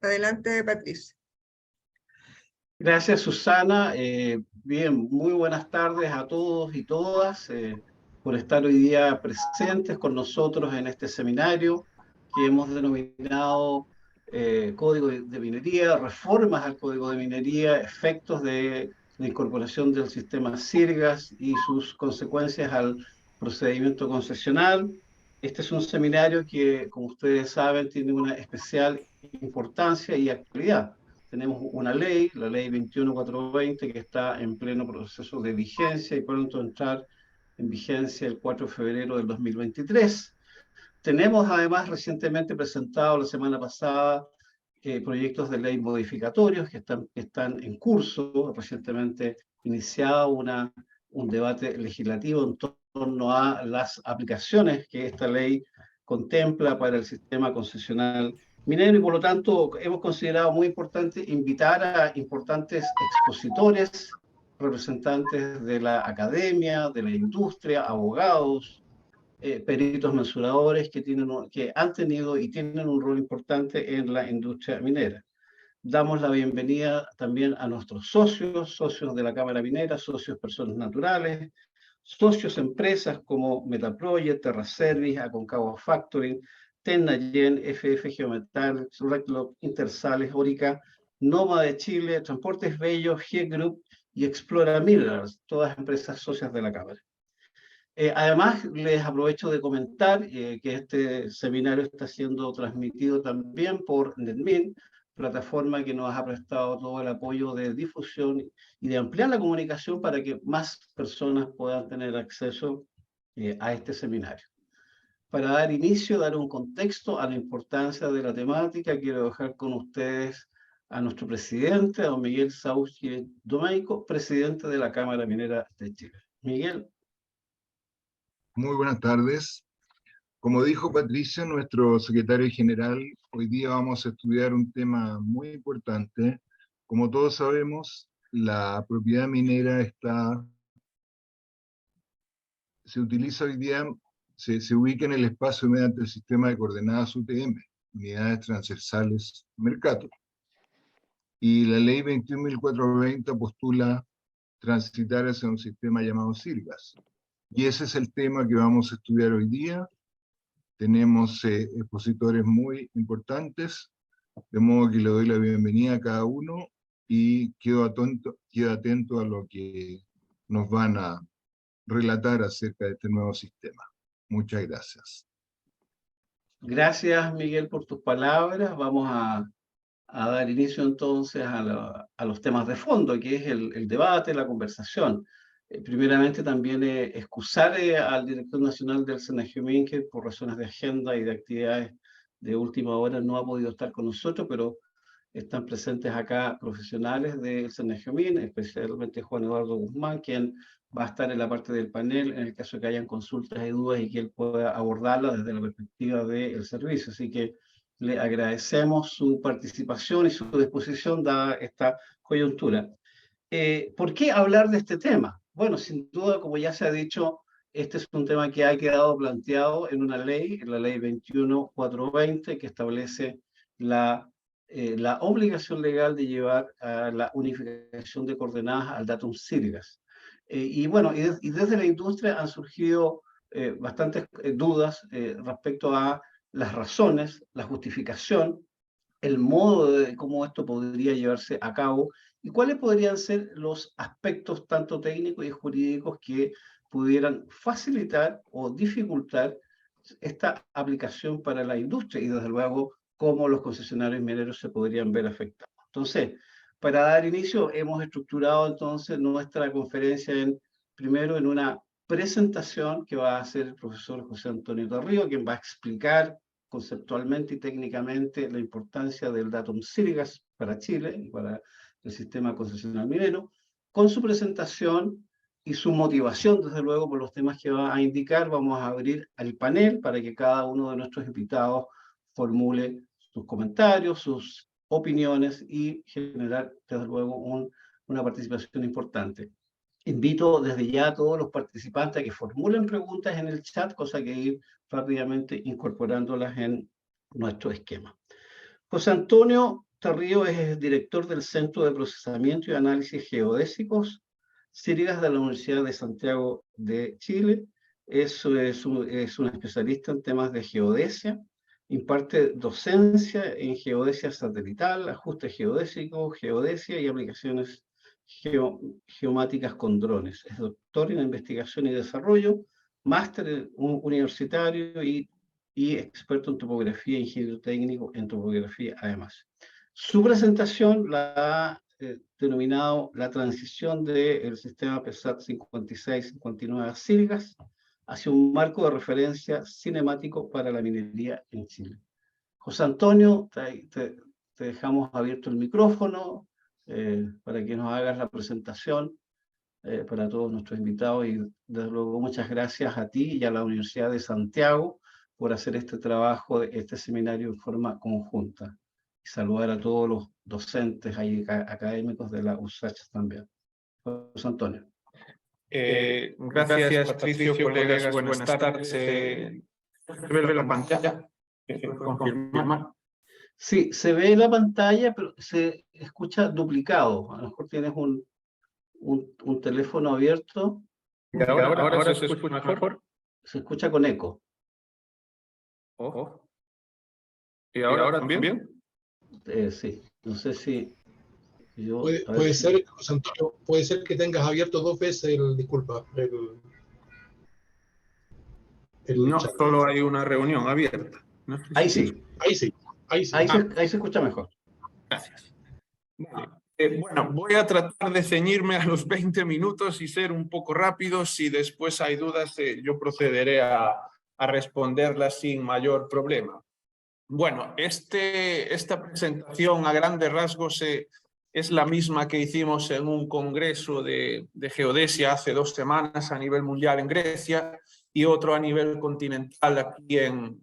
Adelante, Patricia. Gracias, Susana. Bien, muy buenas tardes a todos y todas por estar hoy día presentes con nosotros en este seminario que hemos denominado Código de Minería, reformas al Código de Minería, efectos de la incorporación del sistema SIRGAS y sus consecuencias al procedimiento concesional. Este es un seminario que, como ustedes saben, tiene una especial importancia y actualidad. Tenemos una ley, la ley 21420, que está en pleno proceso de vigencia y pronto entrar en vigencia el 4 de febrero del 2023. Tenemos además recientemente presentado la semana pasada proyectos de ley modificatorios que están en curso. Recientemente iniciado un debate legislativo en torno a las aplicaciones que esta ley contempla para el sistema concesional minero, y por lo tanto hemos considerado muy importante invitar a importantes expositores, representantes de la academia, de la industria, abogados, peritos mensuradores que han tenido y tienen un rol importante en la industria minera. Damos la bienvenida también a nuestros socios de la Cámara Minera, socios personas naturales, socios empresas como Metaproject, TerraService, Aconcagua Factoring, Tennagen, FF Geometal, Reclock, Intersales, Orica, Noma de Chile, Transportes Bello, G-Group y Explora Minerals, todas empresas socias de la Cámara. Además, les aprovecho de comentar que este seminario está siendo transmitido también por NetMin, plataforma que nos ha prestado todo el apoyo de difusión y de ampliar la comunicación para que más personas puedan tener acceso a este seminario. Para dar inicio, dar un contexto a la importancia de la temática, quiero dejar con ustedes a nuestro presidente, a don Miguel Sauche Domeico, presidente de la Cámara Minera de Chile. Miguel. Muy buenas tardes. Como dijo Patricia, nuestro secretario general, hoy día vamos a estudiar un tema muy importante. Como todos sabemos, la propiedad minera se utiliza hoy día, se ubica en el espacio mediante el sistema de coordenadas UTM, Unidades Transversales Mercator. Y la ley 21.420 postula transitar hacia un sistema llamado SIRGAS. Y ese es el tema que vamos a estudiar hoy día. Tenemos expositores muy importantes, de modo que le doy la bienvenida a cada uno y quedo atento a lo que nos van a relatar acerca de este nuevo sistema. Muchas gracias. Gracias, Miguel, por tus palabras. Vamos a dar inicio entonces a los temas de fondo, que es el debate, la conversación. Primeramente también excusar al director nacional del SENAGIOMIN, que por razones de agenda y de actividades de última hora no ha podido estar con nosotros, pero están presentes acá profesionales del SENAGIOMIN, especialmente Juan Eduardo Guzmán, quien va a estar en la parte del panel en el caso de que hayan consultas y dudas y que él pueda abordarlas desde la perspectiva del servicio. Así que le agradecemos su participación y su disposición dada esta coyuntura. ¿Por qué hablar de este tema? Bueno, sin duda, como ya se ha dicho, este es un tema que ha quedado planteado en una ley, en la ley 21.420, que establece la obligación legal de llevar a la unificación de coordenadas al datum SIRGAS. Y bueno, y desde la industria han surgido bastantes dudas respecto a las razones, la justificación, el modo de cómo esto podría llevarse a cabo y cuáles podrían ser los aspectos tanto técnicos y jurídicos que pudieran facilitar o dificultar esta aplicación para la industria y desde luego cómo los concesionarios mineros se podrían ver afectados. Entonces, para dar inicio, hemos estructurado entonces nuestra conferencia primero en una presentación que va a hacer el profesor José Antonio Torrío, quien va a explicar conceptualmente y técnicamente la importancia del datum SIRGAS para Chile y para el sistema concesional minero. Con su presentación y su motivación, desde luego, por los temas que va a indicar, vamos a abrir el panel para que cada uno de nuestros invitados formule sus comentarios, sus opiniones y generar, desde luego, una participación importante. Invito desde ya a todos los participantes a que formulen preguntas en el chat, cosa que ir rápidamente incorporándolas en nuestro esquema. José Antonio, Río es director del Centro de Procesamiento y Análisis Geodésicos, Sirgas, de la Universidad de Santiago de Chile. Es un especialista en temas de geodesia, imparte docencia en geodesia satelital, ajuste geodésico, geodesia y aplicaciones geomáticas con drones. Es doctor en investigación y desarrollo, máster universitario y experto en topografía e ingeniero técnico en topografía además. Su presentación la ha denominado la transición del sistema PESAT 56-59 a Sirgas hacia un marco de referencia cinemático para la minería en Chile. José Antonio, te dejamos abierto el micrófono para que nos hagas la presentación para todos nuestros invitados, y desde luego muchas gracias a ti y a la Universidad de Santiago por hacer este trabajo, este seminario en forma conjunta. Y saludar a todos los docentes y académicos de la USACH también. José Antonio. Gracias, Patricio, colegas, buenas tardes. ¿Se ve la pantalla? ¿Confirmar? Sí, se ve la pantalla, pero se escucha duplicado. A lo mejor tienes un teléfono abierto. ¿Y ahora se escucha mejor? Se escucha con eco. Ojo. ¿Y ahora también? Sí, no sé si... Puede ser, José Antonio, puede ser que tengas abierto dos veces no chat. Solo hay una reunión abierta, ¿no? Ahí sí. Ahí sí. Ahí se escucha mejor. Gracias. Vale. Bueno, voy a tratar de ceñirme a los 20 minutos y ser un poco rápido. Si después hay dudas, yo procederé a responderlas sin mayor problema. Bueno, esta presentación a grandes rasgos es la misma que hicimos en un congreso de geodesia hace 2 semanas a nivel mundial en Grecia y otro a nivel continental aquí en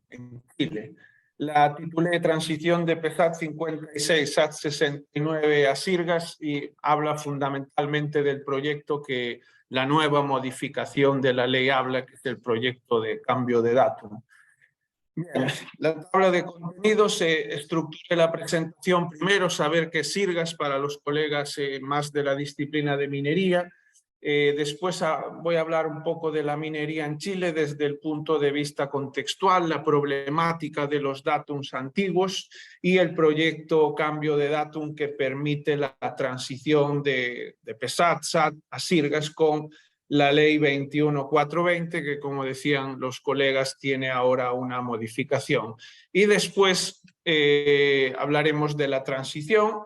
Chile. La titulé Transición de PESAT 56, SAT 69 a Sirgas y habla fundamentalmente del proyecto que la nueva modificación de la ley habla, que es el proyecto de cambio de datos. Bien, la tabla de contenidos se estructura la presentación. Primero, saber qué es Sirgas para los colegas más de la disciplina de minería. Después voy a hablar un poco de la minería en Chile desde el punto de vista contextual, la problemática de los datums antiguos y el proyecto cambio de datum que permite la transición de PESAT, SAT a Sirgas con la ley 21420, que como decían los colegas tiene ahora una modificación. Y después hablaremos de la transición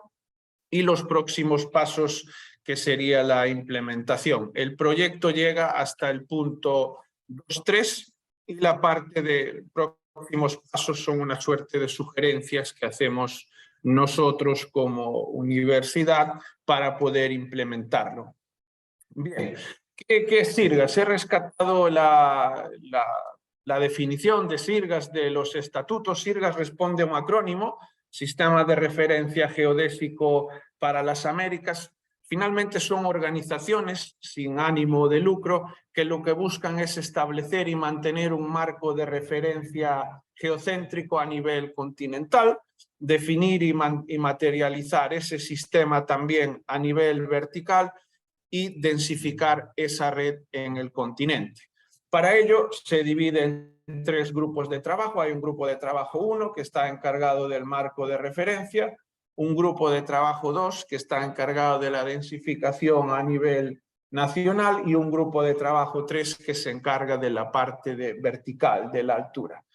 y los próximos pasos, que sería la implementación. El proyecto llega hasta el punto 2.3 y la parte de próximos pasos son una suerte de sugerencias que hacemos nosotros como universidad para poder implementarlo. Bien. ¿Qué es Sirgas? He rescatado la definición de Sirgas de los estatutos. Sirgas responde a un acrónimo, Sistema de Referencia Geodésico para las Américas. Finalmente son organizaciones sin ánimo de lucro que lo que buscan es establecer y mantener un marco de referencia geocéntrico a nivel continental, definir y materializar ese sistema también a nivel vertical y densificar esa red en el continente. Para ello se divide en 3 grupos de trabajo. Hay un grupo de trabajo 1 que está encargado del marco de referencia, un grupo de trabajo 2 que está encargado de la densificación a nivel nacional y un grupo de trabajo 3 que se encarga de la parte vertical, de la altura.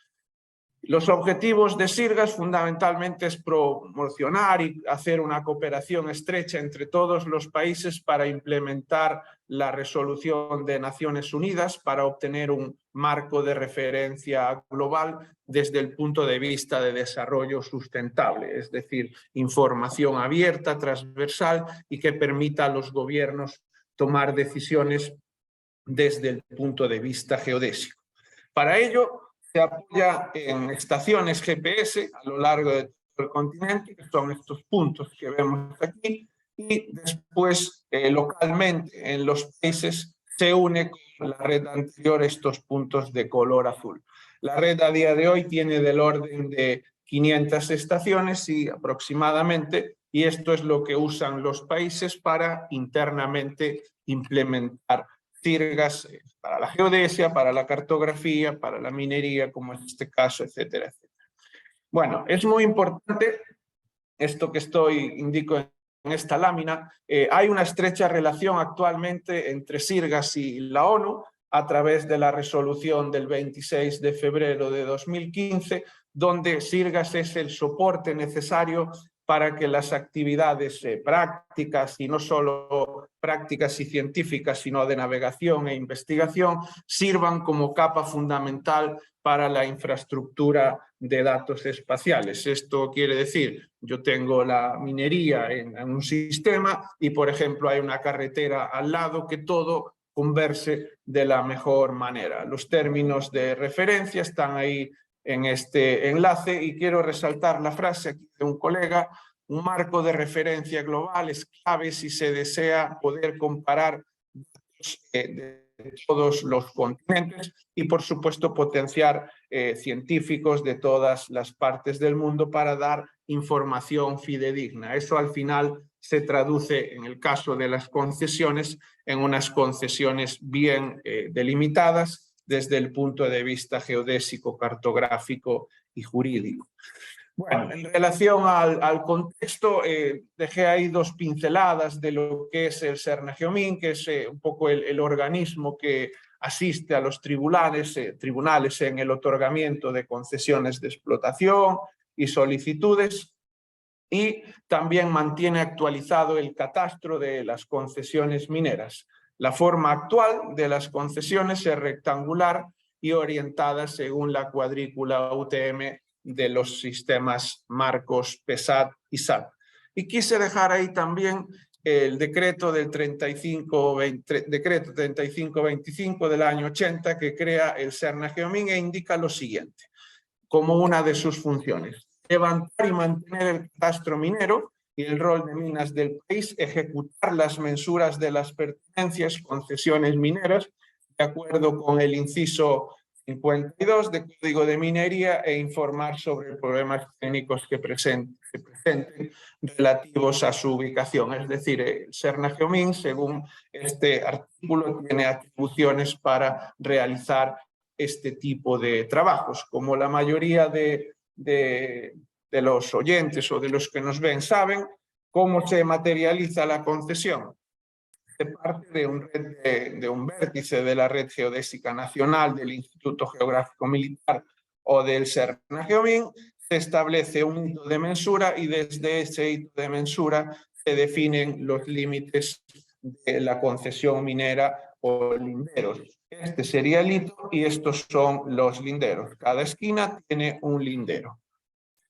Los objetivos de Sirgas fundamentalmente es promocionar y hacer una cooperación estrecha entre todos los países para implementar la resolución de Naciones Unidas para obtener un marco de referencia global desde el punto de vista de desarrollo sustentable, es decir, información abierta, transversal y que permita a los gobiernos tomar decisiones desde el punto de vista geodésico. Para ello, se apoya en estaciones GPS a lo largo de todo el continente, que son estos puntos que vemos aquí, y después localmente en los países se une con la red anterior estos puntos de color azul. La red a día de hoy tiene del orden de 500 estaciones y aproximadamente, y esto es lo que usan los países para internamente implementar sirgas para la geodesia, para la cartografía, para la minería, como en este caso, etcétera, etcétera. Bueno, es muy importante esto que indico en esta lámina. Hay una estrecha relación actualmente entre sirgas y la ONU a través de la resolución del 26 de febrero de 2015, donde sirgas es el soporte necesario para que las actividades prácticas, y no solo prácticas y científicas, sino de navegación e investigación, sirvan como capa fundamental para la infraestructura de datos espaciales. Esto quiere decir, yo tengo la minería en un sistema y, por ejemplo, hay una carretera al lado, que todo converse de la mejor manera. Los términos de referencia están ahí en este enlace y quiero resaltar la frase aquí de un colega: un marco de referencia global es clave si se desea poder comparar datos de todos los continentes y, por supuesto, potenciar científicos de todas las partes del mundo para dar información fidedigna. Eso al final se traduce, en el caso de las concesiones, en unas concesiones bien delimitadas desde el punto de vista geodésico, cartográfico y jurídico. Bueno, en relación al contexto, dejé ahí dos pinceladas de lo que es el Serna-Geomin, que es un poco el organismo que asiste a los tribunales en el otorgamiento de concesiones de explotación y solicitudes, y también mantiene actualizado el catastro de las concesiones mineras. La forma actual de las concesiones es rectangular y orientada según la cuadrícula UTM de los sistemas marcos PESAT y SAT. Y quise dejar ahí también el decreto del 3525 del año 80, que crea el Serna-Geomin, e indica lo siguiente como una de sus funciones: levantar y mantener el catastro minero y el rol de minas del país, ejecutar las mensuras de las pertenencias, concesiones mineras, de acuerdo con el inciso 52 del Código de Minería, e informar sobre problemas técnicos que se presenten relativos a su ubicación. Es decir, el Serna-Geomin, según este artículo, tiene atribuciones para realizar este tipo de trabajos. Como la mayoría de los oyentes o de los que nos ven saben, ¿cómo se materializa la concesión? Se parte de un vértice de la Red Geodésica Nacional, del Instituto Geográfico Militar o del Serna-Geomin. Se establece un hito de mensura y desde ese hito de mensura se definen los límites de la concesión minera o linderos. Este sería el hito y estos son los linderos. Cada esquina tiene un lindero.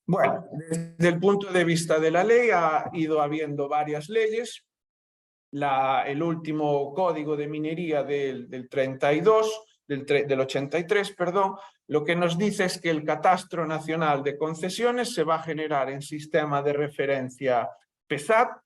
Bueno, desde el punto de vista de la ley ha ido habiendo varias leyes. El último código de minería del 83, perdón, lo que nos dice es que el catastro nacional de concesiones se va a generar en sistema de referencia PESAT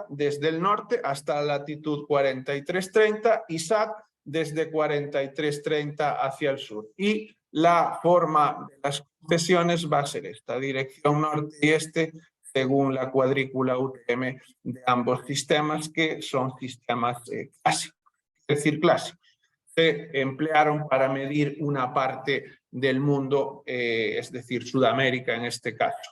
desde el norte hasta la latitud 4330 y SAT desde 4330 hacia el sur. Y la forma de las concesiones va a ser esta: dirección norte y este, según la cuadrícula UTM de ambos sistemas, que son sistemas clásicos. Es decir, clásicos. Se emplearon para medir una parte del mundo, es decir, Sudamérica en este caso.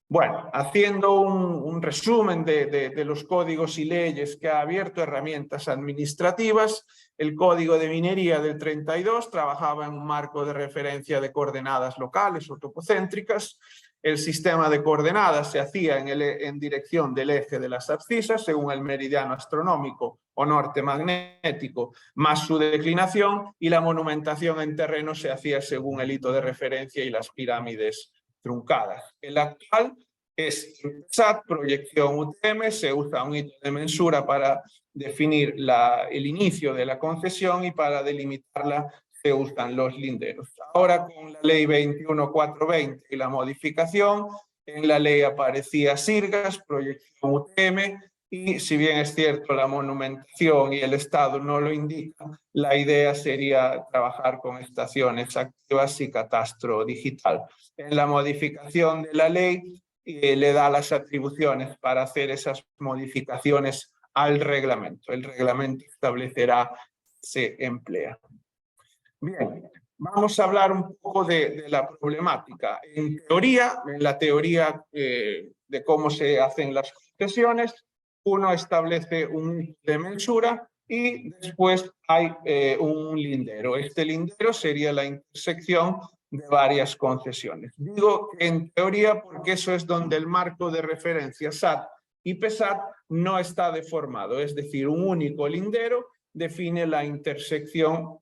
Bueno, haciendo un resumen de los códigos y leyes que ha abierto, herramientas administrativas, el Código de Minería del 32 trabajaba en un marco de referencia de coordenadas locales o topocéntricas. El sistema de coordenadas se hacía en dirección del eje de las abscisas, según el meridiano astronómico o norte magnético, más su declinación, y la monumentación en terreno se hacía según el hito de referencia y las pirámides truncadas. El actual es SAT, proyección UTM, se usa un hito de mensura para definir el inicio de la concesión y para delimitarla se usan los linderos. Ahora, con la ley 21.420 y la modificación, en la ley aparecía sirgas, proyección UTM y si bien es cierto la monumentación y el Estado no lo indican, la idea sería trabajar con estaciones activas y catastro digital. En la modificación de la ley le da las atribuciones para hacer esas modificaciones al reglamento. El reglamento establecerá que se emplea. Bien, vamos a hablar un poco de la problemática. En la teoría de cómo se hacen las concesiones, uno establece un de mensura y después hay un lindero. Este lindero sería la intersección de varias concesiones. Digo en teoría porque eso es donde el marco de referencia SAT y PESAT no está deformado, es decir, un único lindero define la intersección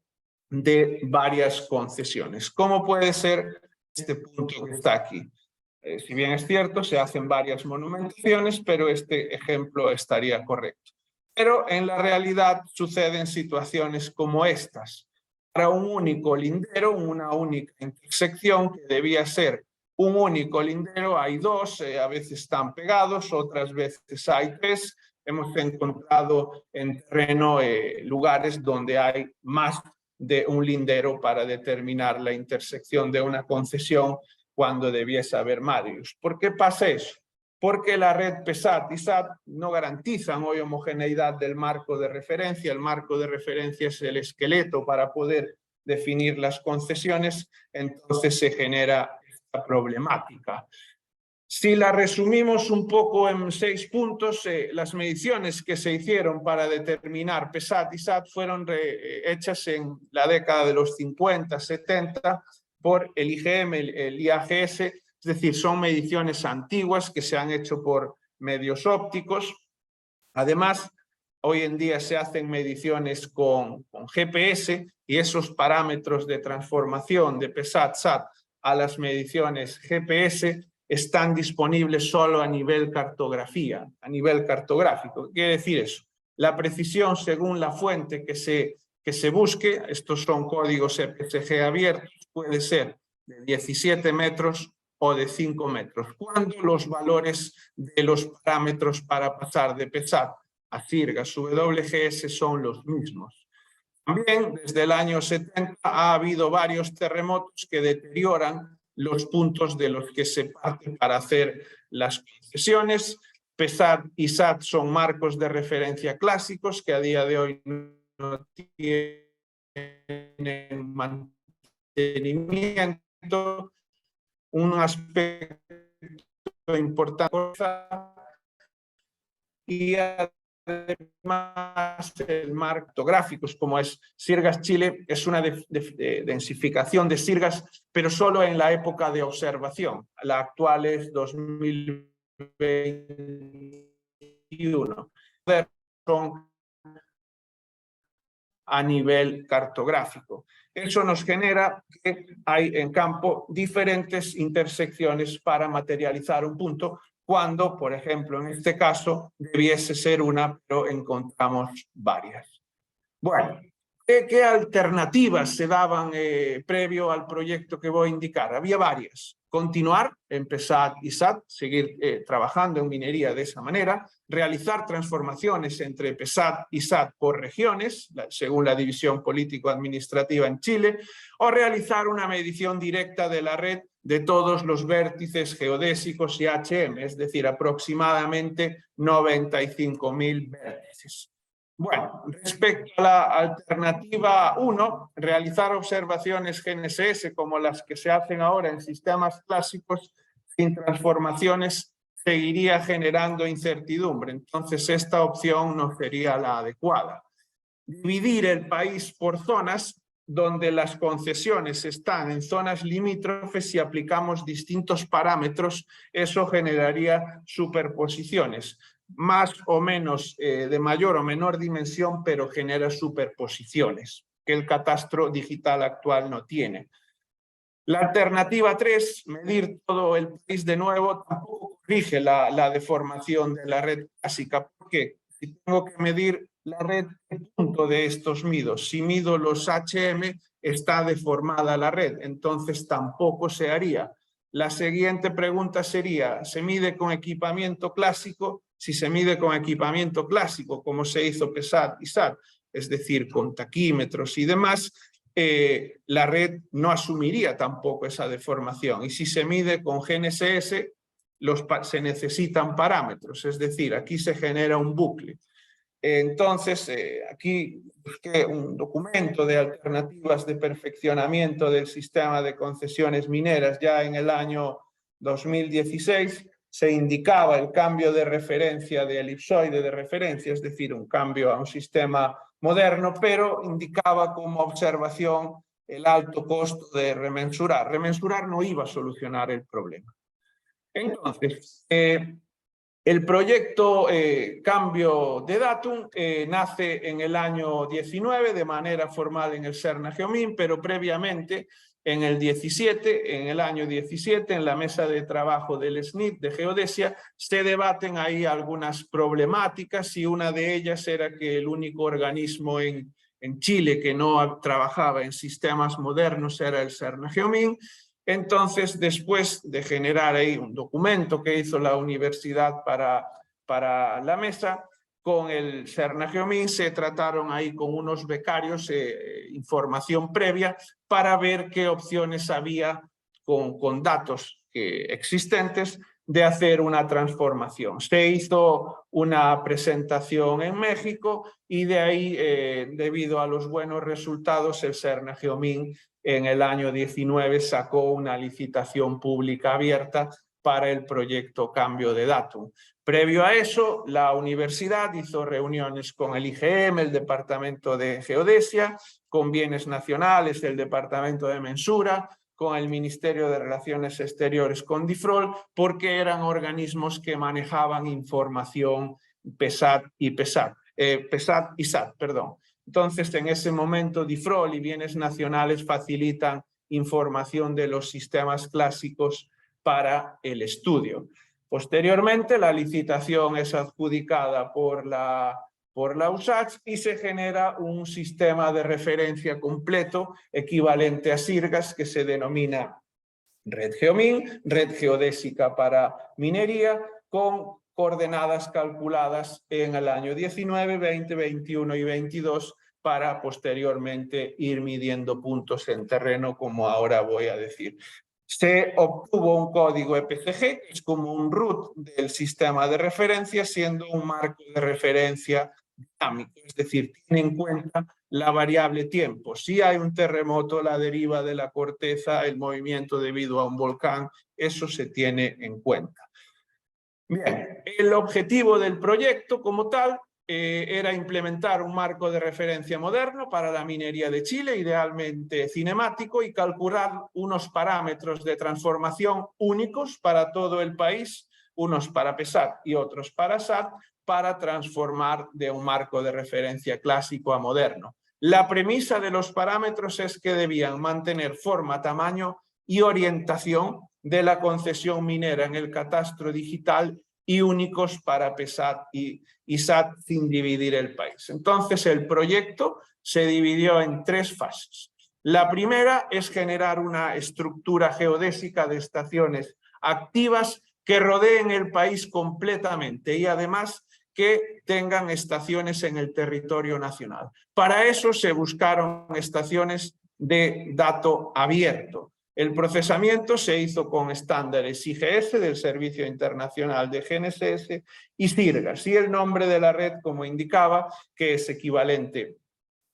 de varias concesiones. ¿Cómo puede ser este punto que está aquí? Si bien es cierto, se hacen varias monumentaciones, pero este ejemplo estaría correcto. Pero en la realidad suceden situaciones como estas. Para un único lindero, una única intersección que debía ser un único lindero, hay dos, a veces están pegados, otras veces hay tres. Hemos encontrado en terreno lugares donde hay más de un lindero para determinar la intersección de una concesión cuando debiese haber varios. ¿Por qué pasa eso? Porque la red PESAT y SAT no garantizan hoy homogeneidad del marco de referencia. El marco de referencia es el esqueleto para poder definir las concesiones, entonces se genera esta problemática. Si la resumimos un poco en 6 puntos, las mediciones que se hicieron para determinar PESAT y SAT fueron hechas en la década de los 50, 70 por el IGM, el IAGS, es decir, son mediciones antiguas que se han hecho por medios ópticos. Además, hoy en día se hacen mediciones con GPS y esos parámetros de transformación de PESAT, SAT a las mediciones GPS están disponibles solo a nivel cartografía, a nivel cartográfico. ¿Qué quiere decir eso? La precisión según la fuente que se busque, estos son códigos EPSG abiertos, puede ser de 17 metros o de 5 metros, cuando los valores de los parámetros para pasar de PESAT a CIRGAS WGS son los mismos. También desde el año 70 ha habido varios terremotos que deterioran los puntos de los que se parte para hacer las concesiones. PESAT y SAT son marcos de referencia clásicos que a día de hoy no tienen mantenimiento. Un aspecto importante y además el marco cartográfico, como es CIRGAS Chile, es una densificación de CIRGAS, pero solo en la época de observación. La actual es 2021. Son a nivel cartográfico. Eso nos genera que hay en campo diferentes intersecciones para materializar un punto, cuando, por ejemplo, en este caso, debiese ser una, pero encontramos varias. Bueno, ¿qué alternativas se daban previo al proyecto que voy a indicar? Había varias. Continuar en PESAT y SAT, seguir trabajando en minería de esa manera, realizar transformaciones entre PESAT y SAT por regiones, según la división político-administrativa en Chile, o realizar una medición directa de la red de todos los vértices geodésicos y HM, es decir, aproximadamente 95.000 vértices. Bueno, respecto a la alternativa 1, realizar observaciones GNSS como las que se hacen ahora en sistemas clásicos sin transformaciones seguiría generando incertidumbre. Entonces, esta opción no sería la adecuada. Dividir el país por zonas donde las concesiones están en zonas limítrofes y aplicamos distintos parámetros, eso generaría superposiciones. Más o menos de mayor o menor dimensión, pero genera superposiciones que el catastro digital actual no tiene. La alternativa 3, medir todo el país de nuevo, tampoco corrige la deformación de la red clásica. ¿Por qué? Si tengo que medir la red, ¿qué punto de estos mido? Si mido los HM, está deformada la red, entonces tampoco se haría. La siguiente pregunta sería, ¿se mide con equipamiento clásico? si se mide con equipamiento clásico, como se hizo PESAT y SAT, es decir, con taquímetros y demás, la red no asumiría tampoco esa deformación. Y si se mide con GNSS, se necesitan parámetros, es decir, aquí se genera un bucle. Entonces, aquí busqué un documento de alternativas de perfeccionamiento del sistema de concesiones mineras ya en el año 2016. Se indicaba el cambio de referencia de elipsoide de referencia, es decir, un cambio a un sistema moderno, pero indicaba como observación el alto costo de remensurar. Remensurar no iba a solucionar el problema. Entonces, el proyecto Cambio de Datum nace en el año 19 de manera formal en el CERN Geomin, pero previamente en el 17, en el año 17, en la mesa de trabajo del SNIT de Geodesia, se debaten ahí algunas problemáticas y una de ellas era que el único organismo en Chile que no trabajaba en sistemas modernos era el CERN Geomin. Entonces, después de generar ahí un documento que hizo la universidad para la mesa, con el CERN Geomin se trataron ahí con unos becarios información previa para ver qué opciones había con datos existentes de hacer una transformación. Se hizo una presentación en México y de ahí, debido a los buenos resultados, el CERN Geomin en el año 19 sacó una licitación pública abierta para el proyecto Cambio de Datum. Previo a eso, la universidad hizo reuniones con el IGM, el Departamento de Geodesia, con Bienes Nacionales, el Departamento de Mensura, con el Ministerio de Relaciones Exteriores, con DIFROL, porque eran organismos que manejaban información PESAT y SAT, perdón. Entonces, en ese momento, DIFROL y Bienes Nacionales facilitan información de los sistemas clásicos para el estudio. Posteriormente, la licitación es adjudicada por la USACH y se genera un sistema de referencia completo equivalente a SIRGAS que se denomina Red Geomin, red geodésica para minería, con coordenadas calculadas en el año 19, 20, 21 y 22 para posteriormente ir midiendo puntos en terreno, como ahora voy a decir. Se obtuvo un código EPCG, que es como un root del sistema de referencia, siendo un marco de referencia dinámico, es decir, tiene en cuenta la variable tiempo. Si hay un terremoto, la deriva de la corteza, el movimiento debido a un volcán, eso se tiene en cuenta. Bien, el objetivo del proyecto como tal era implementar un marco de referencia moderno para la minería de Chile, idealmente cinemático, y calcular unos parámetros de transformación únicos para todo el país, unos para PESAT y otros para SAT, para transformar de un marco de referencia clásico a moderno. La premisa de los parámetros es que debían mantener forma, tamaño y orientación de la concesión minera en el catastro digital y únicos para PESAT y SAT sin dividir el país. Entonces, el proyecto se dividió en 3 fases. La primera es generar una estructura geodésica de estaciones activas que rodeen el país completamente y además que tengan estaciones en el territorio nacional. Para eso se buscaron estaciones de dato abierto. El procesamiento se hizo con estándares IGS del Servicio Internacional de GNSS y SIRGAS, y el nombre de la red, como indicaba, que es equivalente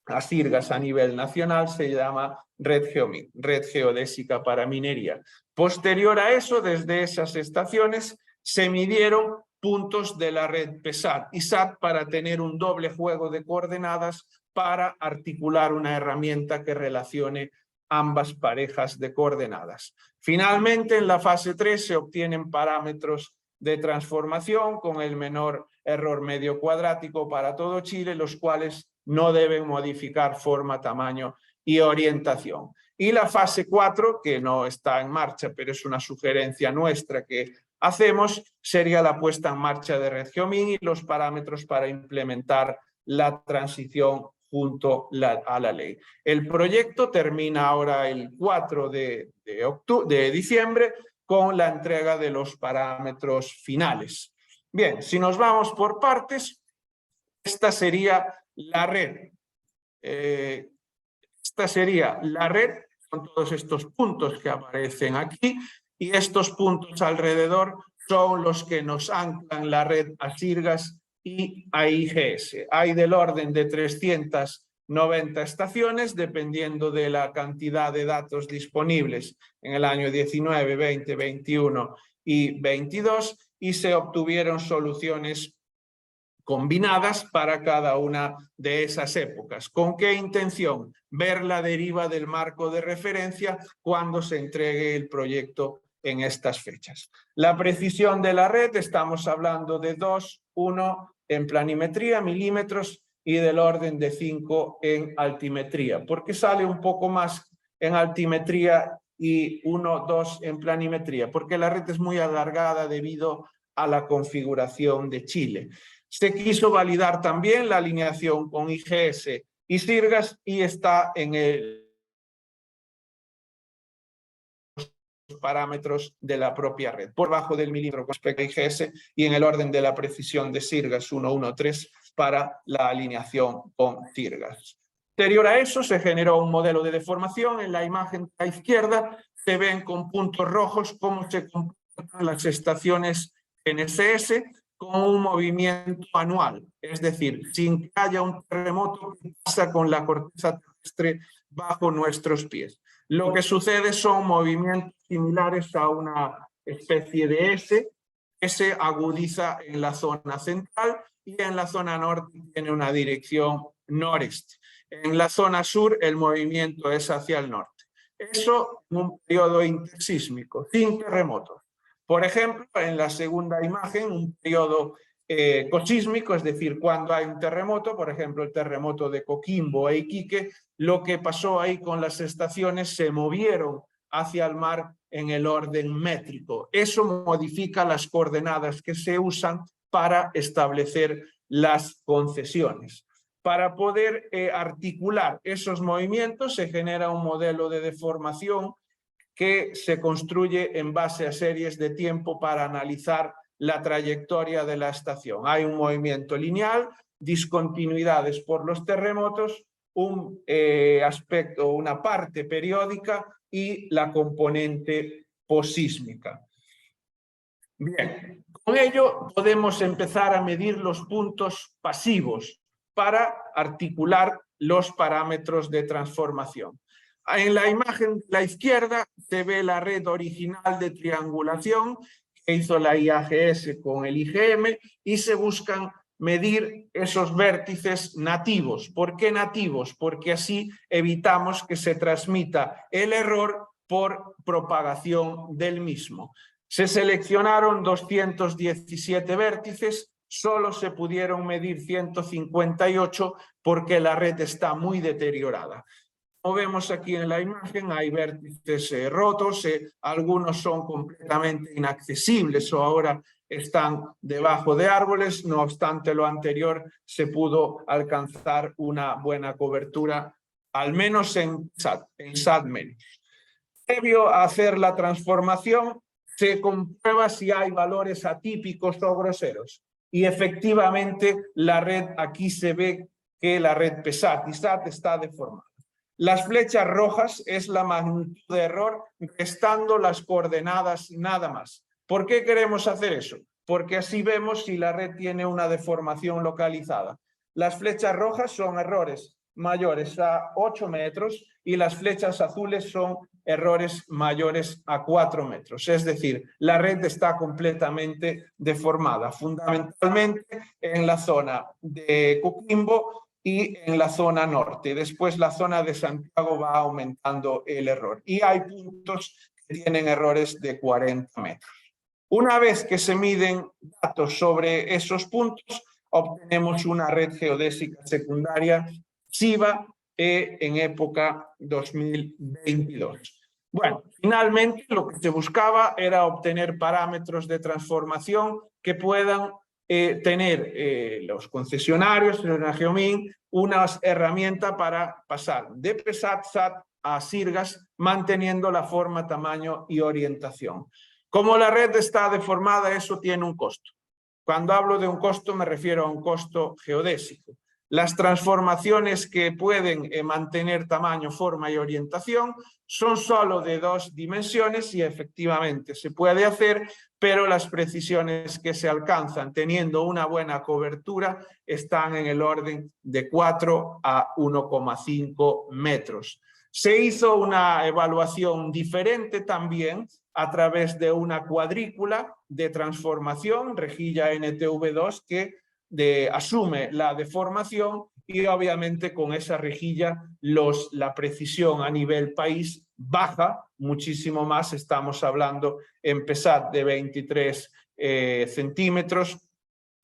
a SIRGAS a nivel nacional, se llama Red Geomin, Red Geodésica para Minería. Posterior a eso, desde esas estaciones se midieron puntos de la red PESAT y SAT para tener un doble juego de coordenadas para articular una herramienta que relacione ambas parejas de coordenadas. Finalmente, en la fase 3 se obtienen parámetros de transformación con el menor error medio cuadrático para todo Chile, los cuales no deben modificar forma, tamaño y orientación. Y la fase 4, que no está en marcha, pero es una sugerencia nuestra que hacemos, sería la puesta en marcha de Red Geomin y los parámetros para implementar la transición junto a la ley. El proyecto termina ahora el 4 de diciembre con la entrega de los parámetros finales. Bien, si nos vamos por partes, esta sería la red. Esta sería la red con todos estos puntos que aparecen aquí, y estos puntos alrededor son los que nos anclan la red a Sirgas y a IGS. Hay del orden de 390 estaciones, dependiendo de la cantidad de datos disponibles en el año 19, 20, 21 y 22, y se obtuvieron soluciones combinadas para cada una de esas épocas. ¿Con qué intención? Ver la deriva del marco de referencia cuando se entregue el proyecto en estas fechas. La precisión de la red, estamos hablando de 2, 1 en planimetría, milímetros, y del orden de 5 en altimetría. ¿Por qué sale un poco más en altimetría y 1, 2 en planimetría? Porque la red es muy alargada debido a la configuración de Chile. Se quiso validar también la alineación con IGS y Sirgas, y está en los parámetros de la propia red, por debajo del milímetro con respecto a IGS y en el orden de la precisión de Sirgas 113 para la alineación con Sirgas. Posterior a eso se generó un modelo de deformación. En la imagen a la izquierda se ven con puntos rojos cómo se comportan las estaciones NCS con un movimiento anual, es decir, sin que haya un terremoto que pasa con la corteza terrestre bajo nuestros pies. Lo que sucede son movimientos similares a una especie de S, que se agudiza en la zona central y en la zona norte tiene una dirección noreste. En la zona sur el movimiento es hacia el norte. Eso en un periodo intersísmico, sin terremotos. Por ejemplo, en la segunda imagen, un periodo cosísmico, es decir, cuando hay un terremoto, por ejemplo, el terremoto de Coquimbo e Iquique, lo que pasó ahí con las estaciones, se movieron hacia el mar en el orden métrico. Eso modifica las coordenadas que se usan para establecer las concesiones. Para poder articular esos movimientos se genera un modelo de deformación que se construye en base a series de tiempo para analizar la trayectoria de la estación. Hay un movimiento lineal, discontinuidades por los terremotos, un aspecto, una parte periódica y la componente posísmica. Bien, con ello podemos empezar a medir los puntos pasivos para articular los parámetros de transformación. En la imagen de la izquierda se ve la red original de triangulación que hizo la IAGS con el IGM y se buscan medir esos vértices nativos. ¿Por qué nativos? Porque así evitamos que se transmita el error por propagación del mismo. Se seleccionaron 217 vértices, solo se pudieron medir 158 porque la red está muy deteriorada. Como vemos aquí en la imagen, hay vértices rotos, algunos son completamente inaccesibles o ahora están debajo de árboles. No obstante lo anterior, se pudo alcanzar una buena cobertura, al menos en SATMEN. Previo a hacer la transformación, se comprueba si hay valores atípicos o groseros. Y efectivamente, la red, aquí se ve que la red PESAT y SAT está deformada. Las flechas rojas es la magnitud de error, restando las coordenadas nada más. ¿Por qué queremos hacer eso? Porque así vemos si la red tiene una deformación localizada. Las flechas rojas son errores mayores a 8 metros y las flechas azules son errores mayores a 4 metros. Es decir, la red está completamente deformada, fundamentalmente en la zona de Coquimbo y en la zona norte. Después la zona de Santiago va aumentando el error. Y hay puntos que tienen errores de 40 metros. Una vez que se miden datos sobre esos puntos, obtenemos una red geodésica secundaria SIVA en época 2022. Bueno, finalmente lo que se buscaba era obtener parámetros de transformación que puedan tener los concesionarios, la Geomin, una herramienta para pasar de PESAT, SAT a Sirgas, manteniendo la forma, tamaño y orientación. Como la red está deformada, eso tiene un costo. Cuando hablo de un costo me refiero a un costo geodésico. Las transformaciones que pueden mantener tamaño, forma y orientación son solo de 2 dimensiones y efectivamente se puede hacer, pero las precisiones que se alcanzan teniendo una buena cobertura están en el orden de 4 a 1,5 metros. Se hizo una evaluación diferente también a través de una cuadrícula de transformación, rejilla NTV2, que asume la deformación y obviamente con esa rejilla la precisión a nivel país baja muchísimo más. Estamos hablando en PESAT de 23 centímetros,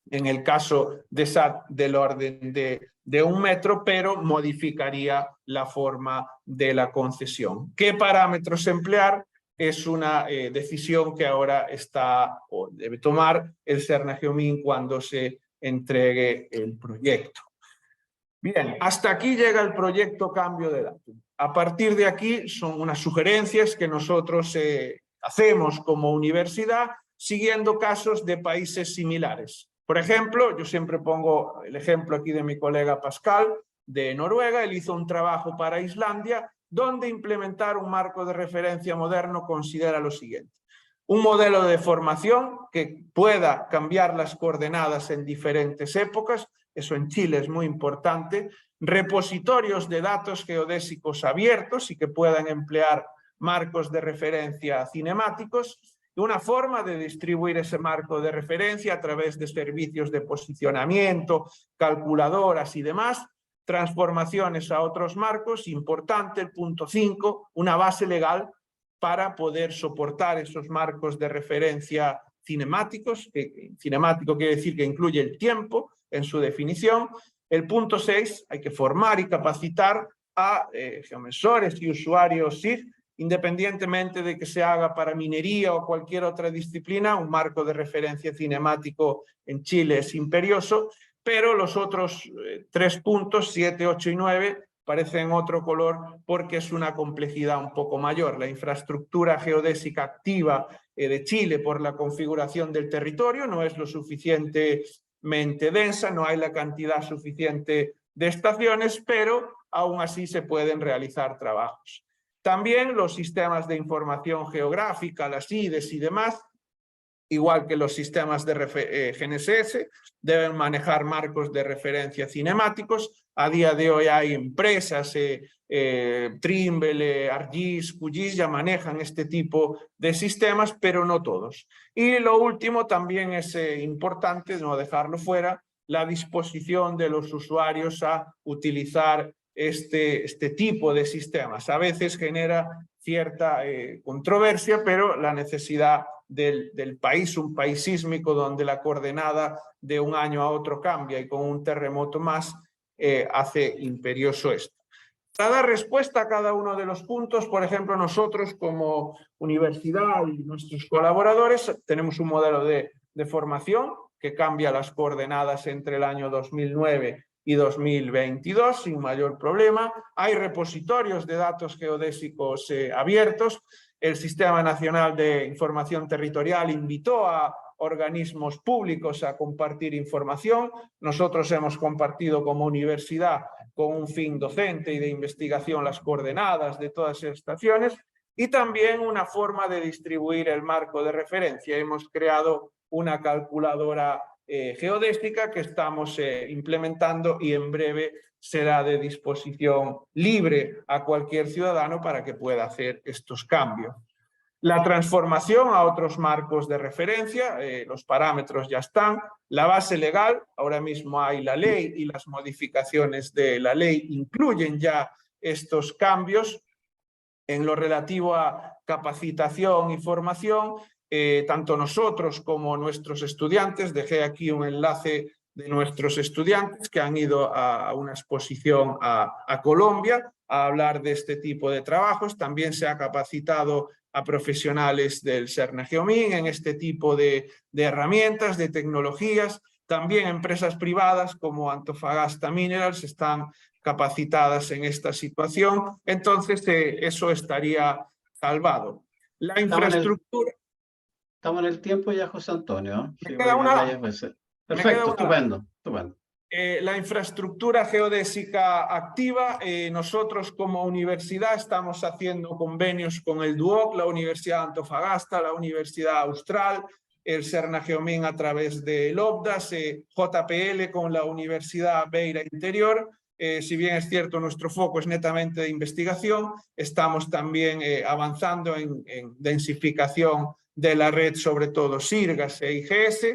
en el caso de SAT del orden de 1 metro, pero modificaría la forma de la concesión. ¿Qué parámetros emplear? Es una decisión que ahora está o debe tomar el Cernageomin cuando se entregue el proyecto. Bien, hasta aquí llega el proyecto Cambio de Datum. A partir de aquí son unas sugerencias que nosotros hacemos como universidad siguiendo casos de países similares. Por ejemplo, yo siempre pongo el ejemplo aquí de mi colega Pascal de Noruega. Él hizo un trabajo para Islandia donde implementar un marco de referencia moderno considera lo siguiente: un modelo de formación que pueda cambiar las coordenadas en diferentes épocas, eso en Chile es muy importante, repositorios de datos geodésicos abiertos y que puedan emplear marcos de referencia cinemáticos, y una forma de distribuir ese marco de referencia a través de servicios de posicionamiento, calculadoras y demás, transformaciones a otros marcos, importante el punto 5, una base legal para poder soportar esos marcos de referencia cinemáticos, cinemático quiere decir que incluye el tiempo en su definición. El punto 6, hay que formar y capacitar a geomensores y usuarios SIG, independientemente de que se haga para minería o cualquier otra disciplina. Un marco de referencia cinemático en Chile es imperioso, pero los otros 3 puntos, 7, 8 y 9, parecen otro color porque es una complejidad un poco mayor. La infraestructura geodésica activa de Chile por la configuración del territorio no es lo suficientemente densa, no hay la cantidad suficiente de estaciones, pero aún así se pueden realizar trabajos. También los sistemas de información geográfica, las IDES y demás, igual que los sistemas de GNSS, deben manejar marcos de referencia cinemáticos. A día de hoy hay empresas, Trimble, ArcGIS, QGIS, ya manejan este tipo de sistemas, pero no todos. Y lo último también es importante, no dejarlo fuera, la disposición de los usuarios a utilizar este tipo de sistemas. A veces genera cierta controversia, pero la necesidad del país, un país sísmico donde la coordenada de un año a otro cambia y con un terremoto más, hace imperioso esto. Para dar respuesta a cada uno de los puntos, por ejemplo, nosotros como universidad y nuestros colaboradores tenemos un modelo de formación que cambia las coordenadas entre el año 2009 y 2022 sin mayor problema. Hay repositorios de datos geodésicos abiertos. El Sistema Nacional de Información Territorial invitó a organismos públicos a compartir información. Nosotros hemos compartido como universidad con un fin docente y de investigación las coordenadas de todas esas estaciones y también una forma de distribuir el marco de referencia. Hemos creado una calculadora geodésica que estamos implementando y en breve será de disposición libre a cualquier ciudadano para que pueda hacer estos cambios. La transformación a otros marcos de referencia, los parámetros ya están. La base legal, ahora mismo hay la ley y las modificaciones de la ley incluyen ya estos cambios. En lo relativo a capacitación y formación, tanto nosotros como nuestros estudiantes, dejé aquí un enlace de nuestros estudiantes que han ido a una exposición a Colombia a hablar de este tipo de trabajos. También se ha capacitado a profesionales del Cernageomin en este tipo de herramientas, de tecnologías. También empresas privadas como Antofagasta Minerals están capacitadas en esta situación. Entonces, eso estaría salvado. La infraestructura... Estamos en el tiempo ya, José Antonio. Me Sí, queda voy una. varias veces. Me queda Perfecto, una. estupendo, estupendo. La infraestructura geodésica activa, nosotros como universidad estamos haciendo convenios con el DUOC, la Universidad de Antofagasta, la Universidad Austral, el Serna Geomín a través del OBDAS, JPL con la Universidad Beira Interior. Si bien es cierto, nuestro foco es netamente de investigación, estamos también avanzando en densificación de la red, sobre todo SIRGAS e IGS.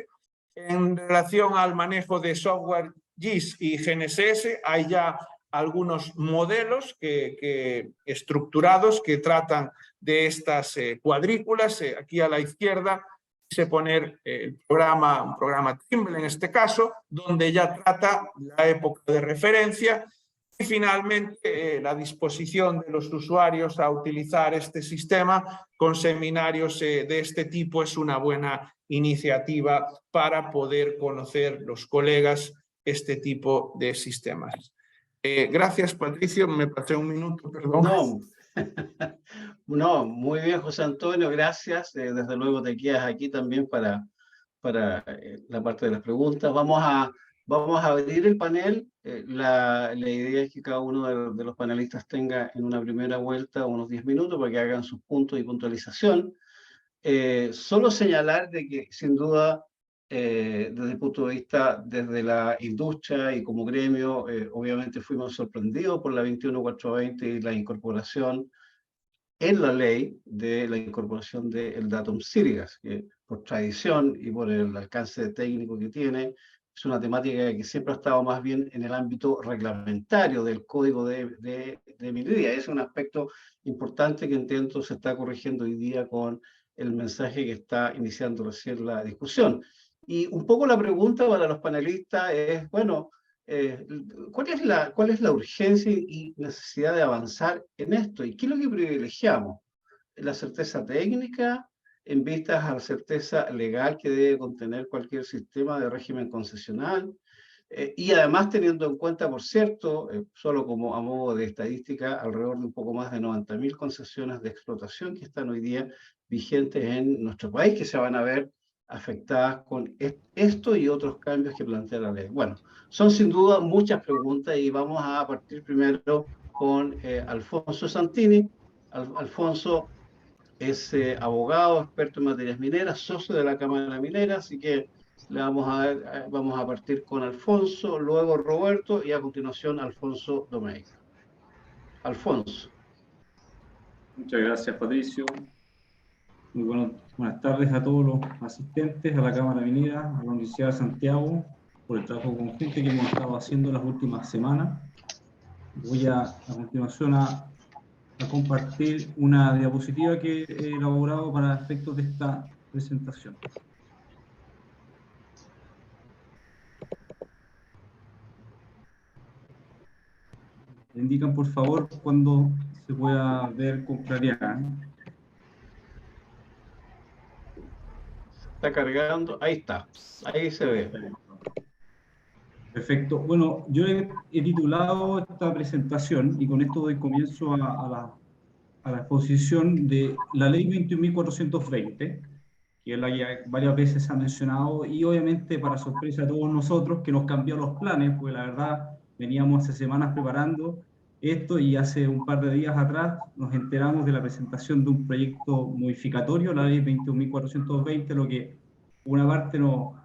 En relación al manejo de software GIS y GNSS, hay ya algunos modelos estructurados que tratan de estas cuadrículas. Aquí a la izquierda se pone un programa Trimble en este caso, donde ya trata la época de referencia. Y finalmente, la disposición de los usuarios a utilizar este sistema con seminarios de este tipo es una buena iniciativa para poder conocer los colegas este tipo de sistemas. Gracias, Patricio. Me pasé un minuto, perdón. No, no, muy bien, José Antonio, gracias. Desde luego te quedas aquí también para la parte de las preguntas. Vamos a abrir el panel. La idea es que cada uno de los panelistas tenga en una primera vuelta unos 10 minutos para que hagan sus puntos y puntualización. Solo señalar de que, sin duda, desde el punto de vista desde la industria y como gremio, obviamente fuimos sorprendidos por la 21420 y la incorporación en la ley de la incorporación del datum SIRGAS, que por tradición y por el alcance técnico que tiene, es una temática que siempre ha estado más bien en el ámbito reglamentario del código de minería. Es un aspecto importante que entiendo se está corrigiendo hoy día con el mensaje que está iniciando recién la discusión. Y un poco la pregunta para los panelistas es, bueno, ¿cuál es la urgencia y necesidad de avanzar en esto? ¿Y qué es lo que privilegiamos? ¿La certeza técnica en vistas a la certeza legal que debe contener cualquier sistema de régimen concesional? Y además teniendo en cuenta, por cierto, solo como a modo de estadística, alrededor de un poco más de 90.000 concesiones de explotación que están hoy día vigentes en nuestro país, que se van a ver afectadas con esto y otros cambios que plantea la ley. Bueno, son sin duda muchas preguntas y vamos a partir primero con Alfonso Santini. Alfonso es abogado, experto en materias mineras, socio de la Cámara Minera, así que vamos a partir con Alfonso, luego Roberto y a continuación Alfonso Domecq. Alfonso. Muchas gracias, Patricio. Muy buenas tardes a todos los asistentes, a la Cámara Minera, a la Universidad de Santiago, por el trabajo conjunto que hemos estado haciendo las últimas semanas. Voy a continuación a compartir una diapositiva que he elaborado para efectos de esta presentación. Me indican, por favor, cuando se pueda ver con claridad. Está cargando, ahí está, ahí se ve. Perfecto. Bueno, yo he titulado esta presentación, y con esto doy comienzo a la exposición de la ley 21.420, que es la que varias veces se ha mencionado, y obviamente para sorpresa de todos nosotros, que nos cambió los planes, porque la verdad veníamos hace semanas preparando esto, y hace un par de días atrás nos enteramos de la presentación de un proyecto modificatorio, la ley 21.420, lo que por una parte nos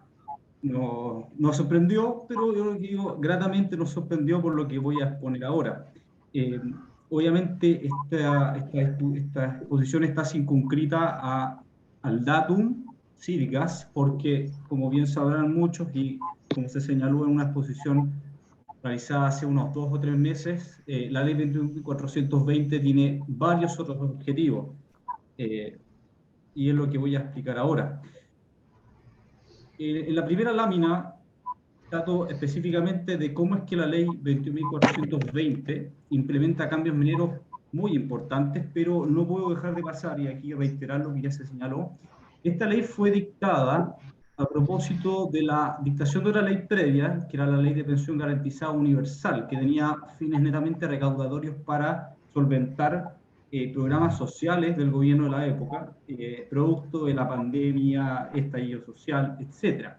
sorprendió, pero yo digo, gratamente nos sorprendió por lo que voy a exponer ahora. Obviamente esta exposición está circunscrita al datum SIRGAS, porque como bien sabrán muchos y como se señaló en una exposición realizada hace unos 2 o 3 meses, la ley 21.420 tiene varios otros objetivos, y es lo que voy a explicar ahora. En la primera lámina trato específicamente de cómo es que la ley 21.420 implementa cambios mineros muy importantes, pero no puedo dejar de pasar, y aquí reiterar lo que ya se señaló. Esta ley fue dictada a propósito de la dictación de una ley previa, que era la Ley de Pensión Garantizada Universal, que tenía fines netamente recaudatorios para solventar programas sociales del gobierno de la época, producto de la pandemia, estallido social, etc.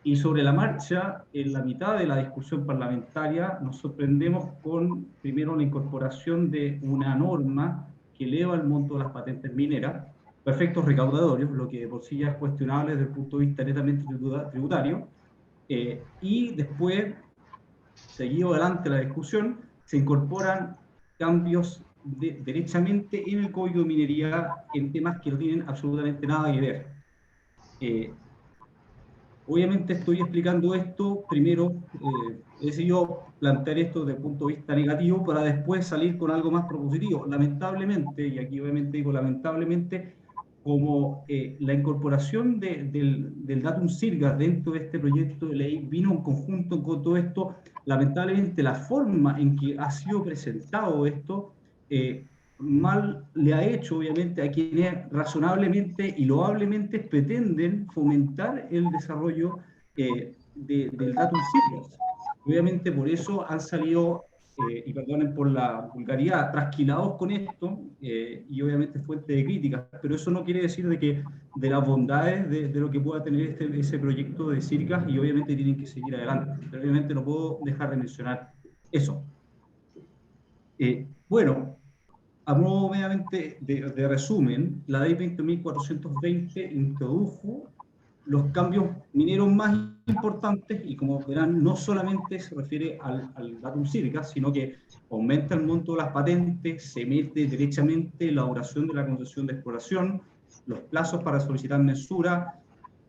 Y sobre la marcha, en la mitad de la discusión parlamentaria, nos sorprendemos con, primero, la incorporación de una norma que eleva el monto de las patentes mineras, para efectos recaudatorios, lo que por sí ya es cuestionable desde el punto de vista netamente tributario, y después, seguido adelante la discusión, se incorporan cambios derechamente en el Código de Minería en temas que no tienen absolutamente nada que ver. Obviamente estoy explicando esto, primero he decidido plantear esto desde el punto de vista negativo para después salir con algo más propositivo. Lamentablemente, y aquí obviamente digo lamentablemente, como la incorporación del datum sirgas dentro de este proyecto de ley vino en conjunto con todo esto, lamentablemente la forma en que ha sido presentado esto mal le ha hecho obviamente a quienes razonablemente y loablemente pretenden fomentar el desarrollo del datum sirgas. Obviamente por eso han salido, y perdonen por la vulgaridad, trasquilados con esto, y obviamente fuente de críticas, pero eso no quiere decir de las bondades de lo que pueda tener ese proyecto de sirgas, y obviamente tienen que seguir adelante. Pero obviamente no puedo dejar de mencionar eso. Bueno, a modo meramente de resumen, la ley 20.420 introdujo los cambios mineros más importantes y, como verán, no solamente se refiere al datum sirgas, sino que aumenta el monto de las patentes, se mete derechamente la duración de la concesión de exploración, los plazos para solicitar mensura,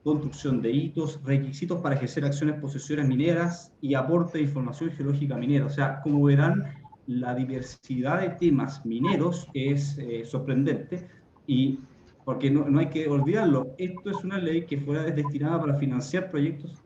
construcción de hitos, requisitos para ejercer acciones posesiones mineras y aporte de información geológica minera. O sea, como verán, la diversidad de temas mineros es sorprendente, y porque no hay que olvidarlo, esto es una ley que fue destinada para financiar proyectos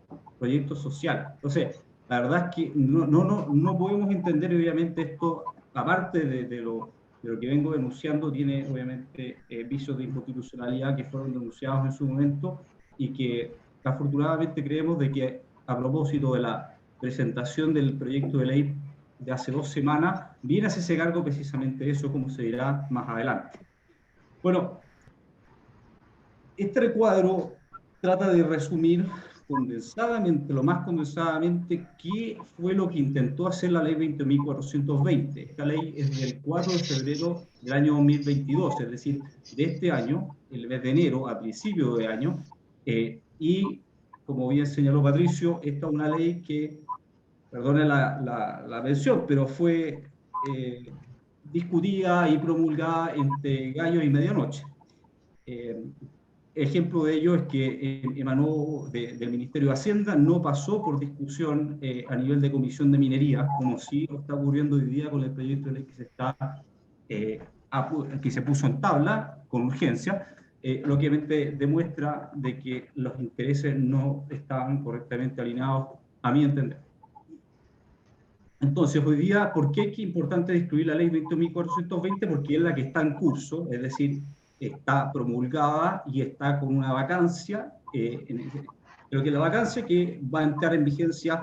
sociales. Entonces, la verdad es que no podemos entender, obviamente, esto, aparte de lo que vengo denunciando, tiene obviamente vicios de inconstitucionalidad que fueron denunciados en su momento, y que afortunadamente creemos de que, a propósito de la presentación del proyecto de ley de hace 2 semanas, viene a hacerse cargo precisamente de eso, como se dirá más adelante. Bueno, este recuadro trata de resumir condensadamente, lo más condensadamente, qué fue lo que intentó hacer la ley 20.420. Esta ley es del 4 de febrero del año 2022, es decir, de este año, el mes de enero, a principio de año, y como bien señaló Patricio, esta es una ley que, perdone la mención, pero fue discutida y promulgada entre gallo y medianoche. Ejemplo de ello es que emanó del Ministerio de Hacienda, no pasó por discusión a nivel de Comisión de Minería, como sí está ocurriendo hoy día con el proyecto de ley que se puso en tabla con urgencia, lo que demuestra de que los intereses no estaban correctamente alineados, a mi entender. Entonces, hoy día, ¿por qué es importante discutir la ley 20.420? Porque es la que está en curso, es decir, está promulgada y está con una vacancia, creo que la vacancia que va a entrar en vigencia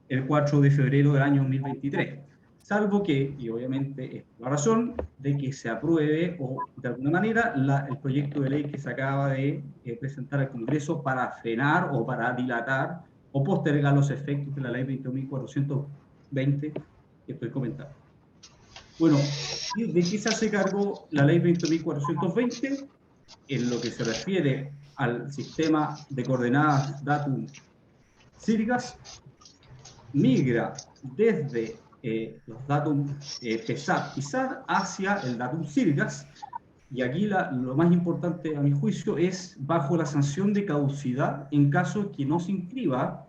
el 4 de febrero del año 2023. Salvo que, y obviamente es la razón, de que se apruebe, o de alguna manera, el proyecto de ley que se acaba de presentar al Congreso para frenar o para dilatar o postergar los efectos de la ley 20.420 que estoy comentando. Bueno, ¿de qué se hace cargo la ley 20.420? En lo que se refiere al sistema de coordenadas datum sirgas, migra desde los datum PESAT y SAT hacia el datum sirgas, y aquí lo más importante a mi juicio es bajo la sanción de caducidad en caso que no se inscriba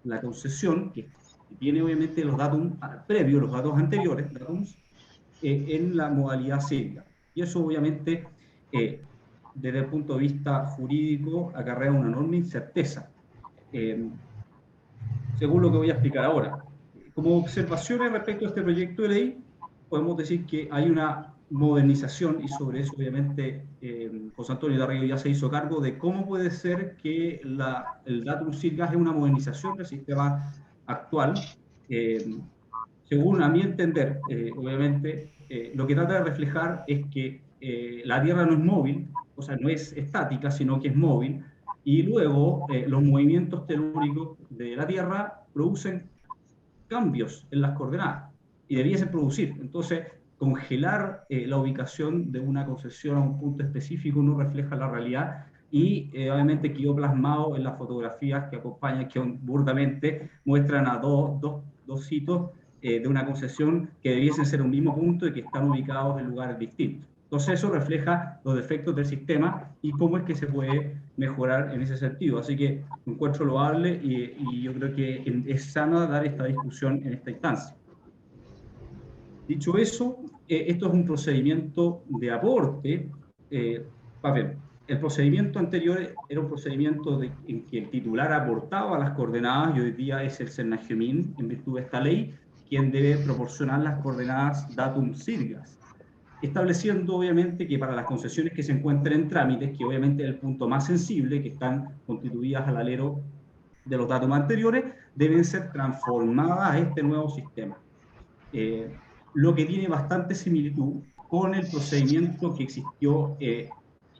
la concesión, que tiene obviamente los datos previos, los datos anteriores, en la modalidad sirga. Y eso obviamente, desde el punto de vista jurídico, acarrea una enorme incerteza, según lo que voy a explicar ahora. Como observaciones respecto a este proyecto de ley, podemos decir que hay una modernización, y sobre eso obviamente José Antonio Darrigo ya se hizo cargo de cómo puede ser que el datum sirgas es una modernización del sistema actual, según a mi entender, obviamente, lo que trata de reflejar es que la Tierra no es móvil, o sea, no es estática, sino que es móvil, y luego los movimientos telúricos de la Tierra producen cambios en las coordenadas, y debiesen producir. Entonces, congelar la ubicación de una concesión a un punto específico no refleja la realidad, y obviamente quedó plasmado en las fotografías que acompañan, que burdamente muestran a dos sitios de una concesión que debiesen ser un mismo punto y que están ubicados en lugares distintos. Entonces eso refleja los defectos del sistema y cómo es que se puede mejorar en ese sentido. Así que encuentro loable y yo creo que es sano dar esta discusión en esta instancia. Dicho eso, esto es un procedimiento de aporte. A ver, el procedimiento anterior era un procedimiento en que el titular aportaba las coordenadas y hoy día es el Sennagemin, en virtud de esta ley, quien debe proporcionar las coordenadas datum sirgas, estableciendo obviamente que para las concesiones que se encuentren en trámites, que obviamente es el punto más sensible, que están constituidas al alero de los datos anteriores, deben ser transformadas a este nuevo sistema. Lo que tiene bastante similitud con el procedimiento que existió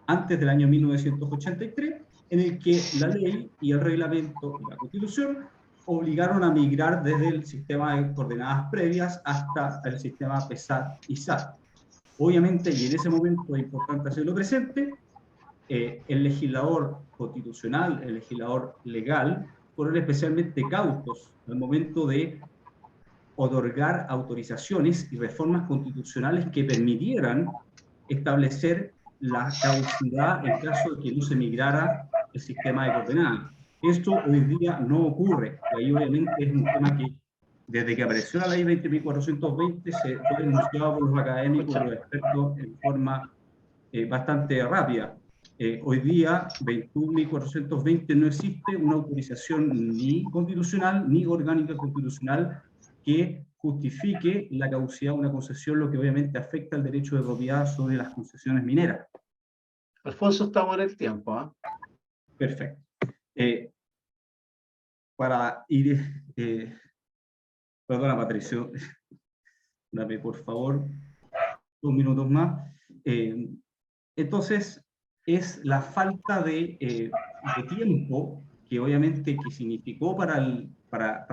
antes del año 1983, en el que la ley y el reglamento y la Constitución obligaron a migrar desde el sistema de coordenadas previas hasta el sistema PESAT y SAT. Obviamente, y en ese momento es importante hacerlo presente, el legislador constitucional, el legislador legal, fueron especialmente cautos al momento de otorgar autorizaciones y reformas constitucionales que permitieran establecer la caducidad en caso de que no se migrara el sistema de coordenadas. Esto hoy día no ocurre, y ahí obviamente es un tema que desde que apareció la ley 20.420 se fue denunciado por los académicos y los expertos en forma bastante rápida. Hoy día, 21.420 no existe una autorización ni constitucional ni orgánica constitucional que justifique la caducidad de una concesión, lo que obviamente afecta al derecho de propiedad sobre las concesiones mineras. Alfonso, estamos en el tiempo, ¿eh? Perfecto. Para ir... perdona, Patricio. Dame, por favor, 2 minutos más. Entonces, es la falta de tiempo que obviamente que significó para el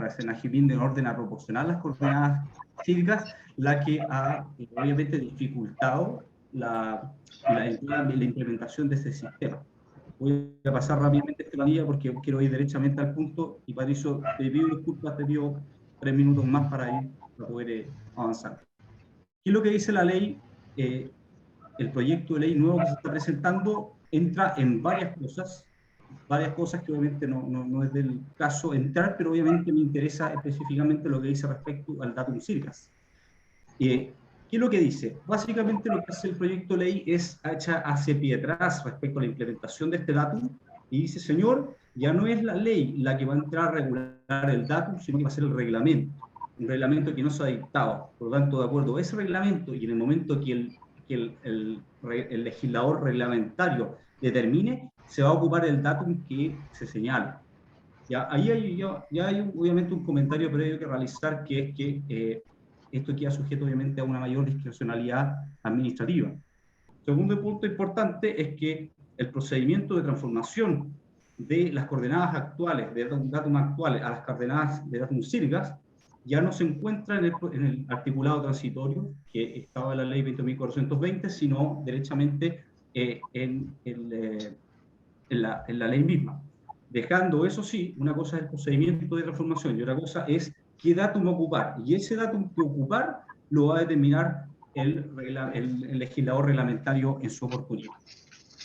Sennagemin de orden a proporcionar las coordenadas sírgas, la que ha obviamente dificultado la implementación de ese sistema. Voy a pasar rápidamente esta planilla porque quiero ir derechamente al punto, y para eso te pido disculpas, te pido 3 minutos más para poder avanzar. ¿Qué es lo que dice la ley? El proyecto de ley nuevo que se está presentando entra en varias cosas que obviamente no es del caso entrar, pero obviamente me interesa específicamente lo que dice respecto al datum sirgas. ¿Qué es lo que dice? Básicamente lo que hace el proyecto de ley es echar hacia pie atrás respecto a la implementación de este datum, y dice, señor, ya no es la ley la que va a entrar a regular el datum, sino que va a ser el reglamento, un reglamento que no se ha dictado. Por lo tanto, de acuerdo a ese reglamento, y en el momento que el legislador reglamentario determine, se va a ocupar el datum que se señala. Ya, ahí hay obviamente un comentario previo que realizar, que es que esto queda sujeto obviamente a una mayor discrecionalidad administrativa. Segundo punto importante es que el procedimiento de transformación de las coordenadas actuales, de datum actuales, a las coordenadas de datum sirgas, ya no se encuentra en el articulado transitorio que estaba en la ley 20.420, sino derechamente en la ley misma. Dejando, eso sí, una cosa es el procedimiento de transformación y otra cosa es qué datum ocupar. Y ese datum que ocupar lo va a determinar el legislador reglamentario en su oportunidad.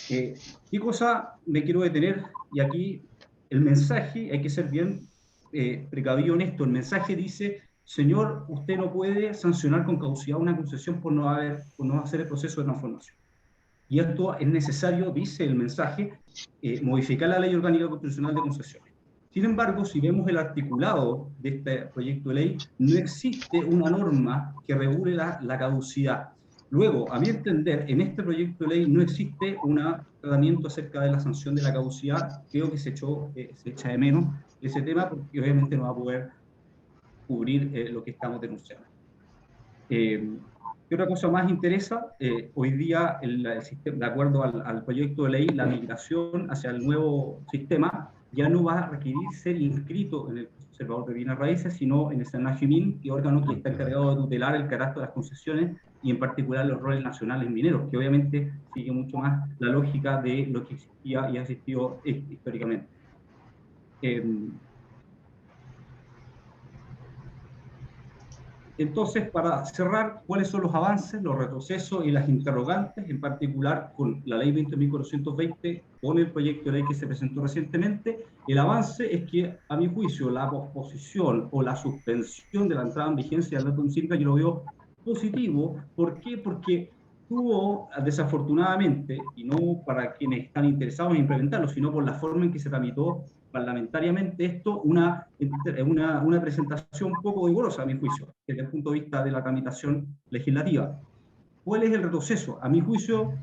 ¿Qué cosa me quiero detener? Y aquí el mensaje, hay que ser bien precavido en esto. El mensaje dice, señor, usted no puede sancionar con caducidad una concesión por no hacer el proceso de transformación. Y esto es necesario, dice el mensaje, modificar la Ley Orgánica Constitucional de Concesiones. Sin embargo, si vemos el articulado de este proyecto de ley, no existe una norma que regule la caducidad. Luego, a mi entender, en este proyecto de ley no existe un tratamiento acerca de la sanción de la caducidad. Creo que se echa de menos ese tema porque obviamente no va a poder cubrir lo que estamos denunciando. ¿Qué otra cosa más interesa? Hoy día, el sistema, de acuerdo al proyecto de ley, la migración hacia el nuevo sistema ya no va a requerir ser inscrito en el Conservador de Bienes Raíces, sino en el SENAGIMIN, que órgano que está encargado de tutelar el carácter de las concesiones y en particular los roles nacionales mineros, que obviamente sigue mucho más la lógica de lo que existía y ha existido históricamente. Entonces, para cerrar, ¿cuáles son los avances, los retrocesos y las interrogantes, en particular con la ley 20.420, con el proyecto de ley que se presentó recientemente? El avance es que, a mi juicio, la posposición o la suspensión de la entrada en vigencia del dato cívica yo lo veo positivo. ¿Por qué? Porque tuvo, desafortunadamente, y no para quienes están interesados en implementarlo, sino por la forma en que se tramitó parlamentariamente esto, una presentación poco vigorosa, a mi juicio, desde el punto de vista de la tramitación legislativa. ¿Cuál es el retroceso? A mi juicio,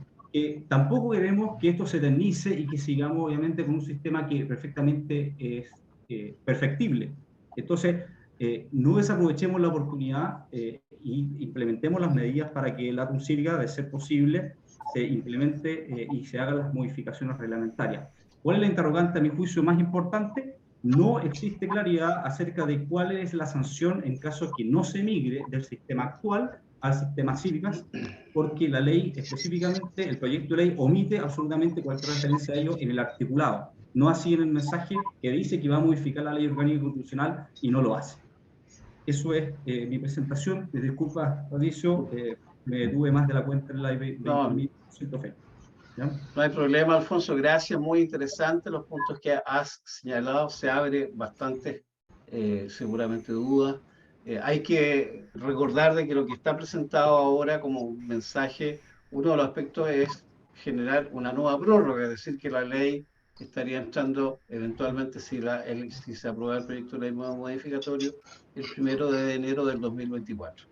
tampoco queremos que esto se eternice y que sigamos, obviamente, con un sistema que perfectamente es perfectible. Entonces, no desaprovechemos la oportunidad y implementemos las medidas para que el ATUM sirva, de ser posible, se implemente y se hagan las modificaciones reglamentarias. ¿Cuál es la interrogante, a mi juicio, más importante? No existe claridad acerca de cuál es la sanción en caso de que no se migre del sistema actual al sistema Cívicas, porque la ley específicamente, el proyecto de ley, omite absolutamente cualquier referencia a ello en el articulado. No así en el mensaje que dice que va a modificar la ley orgánica y constitucional y no lo hace. Eso es mi presentación. Me disculpa, Patricio, me detuve más de la cuenta en la ley 20.120. No hay problema, Alfonso, gracias, muy interesante los puntos que has señalado, se abre bastante, seguramente dudas. Hay que recordar de que lo que está presentado ahora como mensaje, uno de los aspectos es generar una nueva prórroga, es decir, que la ley estaría entrando eventualmente, si se aprueba el proyecto de ley nuevo modificatorio, el 1 de enero del 2024.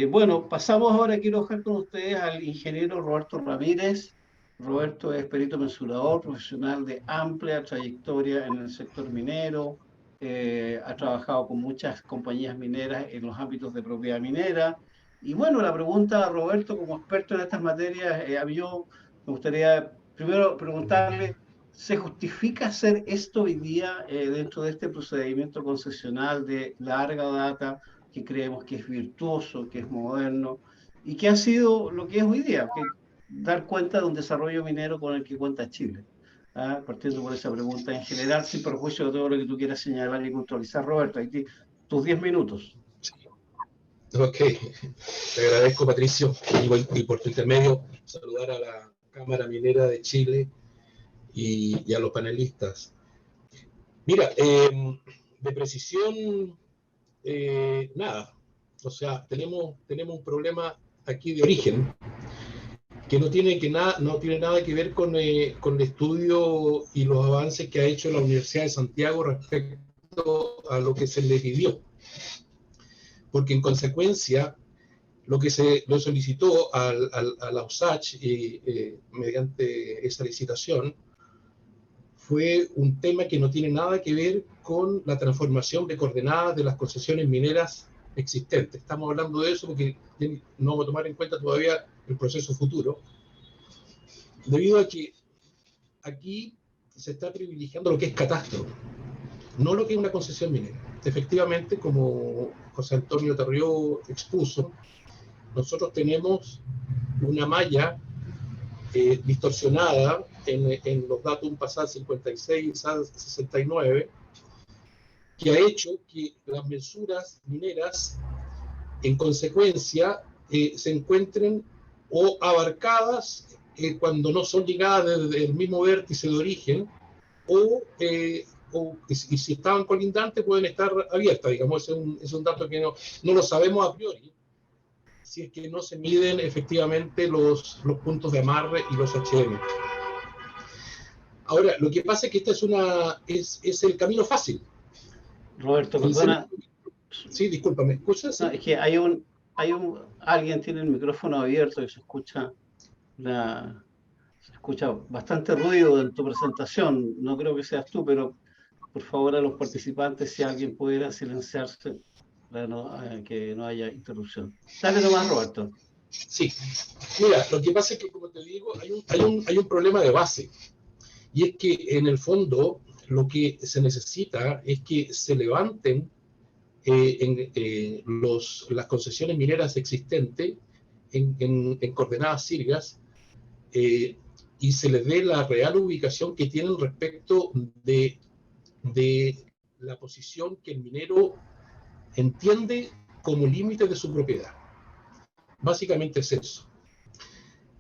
Bueno, pasamos ahora, quiero dejar con ustedes al ingeniero Roberto Ramírez. Roberto es perito mensurador, profesional de amplia trayectoria en el sector minero, ha trabajado con muchas compañías mineras en los ámbitos de propiedad minera. Y bueno, la pregunta a Roberto, como experto en estas materias, yo me gustaría primero preguntarle, ¿se justifica hacer esto hoy día dentro de este procedimiento concesional de larga data que creemos que es virtuoso, que es moderno y que ha sido lo que es hoy día, que dar cuenta de un desarrollo minero con el que cuenta Chile? Partiendo por esa pregunta en general, sin perjuicio de todo lo que tú quieras señalar y puntualizar, Roberto, ahí tus 10 minutos. Ok, te agradezco, Patricio, y por tu intermedio saludar a la Cámara Minera de Chile y a los panelistas. Mira, de precisión, nada. O sea, tenemos un problema aquí de origen que no tiene nada que ver con el estudio y los avances que ha hecho la Universidad de Santiago respecto a lo que se le pidió. Porque en consecuencia, lo que se lo solicitó a la USACH mediante esa licitación fue un tema que no tiene nada que ver con la transformación de coordenadas de las concesiones mineras existentes. Estamos hablando de eso porque no vamos a tomar en cuenta todavía el proceso futuro, debido a que aquí se está privilegiando lo que es catastro, no lo que es una concesión minera. Efectivamente, como José Antonio Tarrió expuso, nosotros tenemos una malla distorsionada en los datos pasados 56 y 69, que ha hecho que las mensuras mineras, en consecuencia, se encuentren o abarcadas cuando no son ligadas desde el mismo vértice de origen, y si estaban colindantes pueden estar abiertas, digamos. Es un dato que no lo sabemos a priori, si es que no se miden efectivamente los puntos de amarre y los HM. Ahora, lo que pasa es que esta es el camino fácil. Roberto, perdona. Sí, disculpa, ¿me escuchas? No, es que alguien tiene el micrófono abierto y se escucha bastante ruido en tu presentación. No creo que seas tú, pero por favor a los participantes, si alguien pudiera silenciarse. que no haya interrupción. Dale nomás, Roberto. Sí, mira, lo que pasa es que, como te digo, hay un problema de base, y es que en el fondo lo que se necesita es que se levanten las concesiones mineras existentes en coordenadas síricas, y se les dé la real ubicación que tienen respecto de la posición que el minero entiende como límite de su propiedad. Básicamente es eso.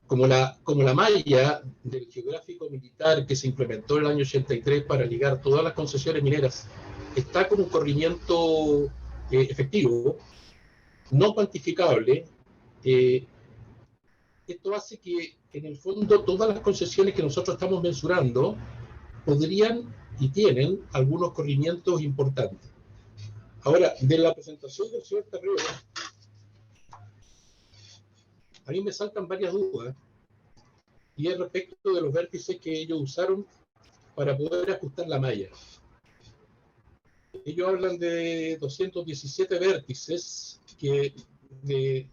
Como la malla del geográfico militar que se implementó en el año 83 para ligar todas las concesiones mineras está con un corrimiento efectivo, no cuantificable, esto hace que en el fondo todas las concesiones que nosotros estamos mensurando podrían y tienen algunos corrimientos importantes. Ahora, de la presentación del señor Terrero, a mí me saltan varias dudas, y es respecto de los vértices que ellos usaron para poder ajustar la malla. Ellos hablan de 217 vértices, de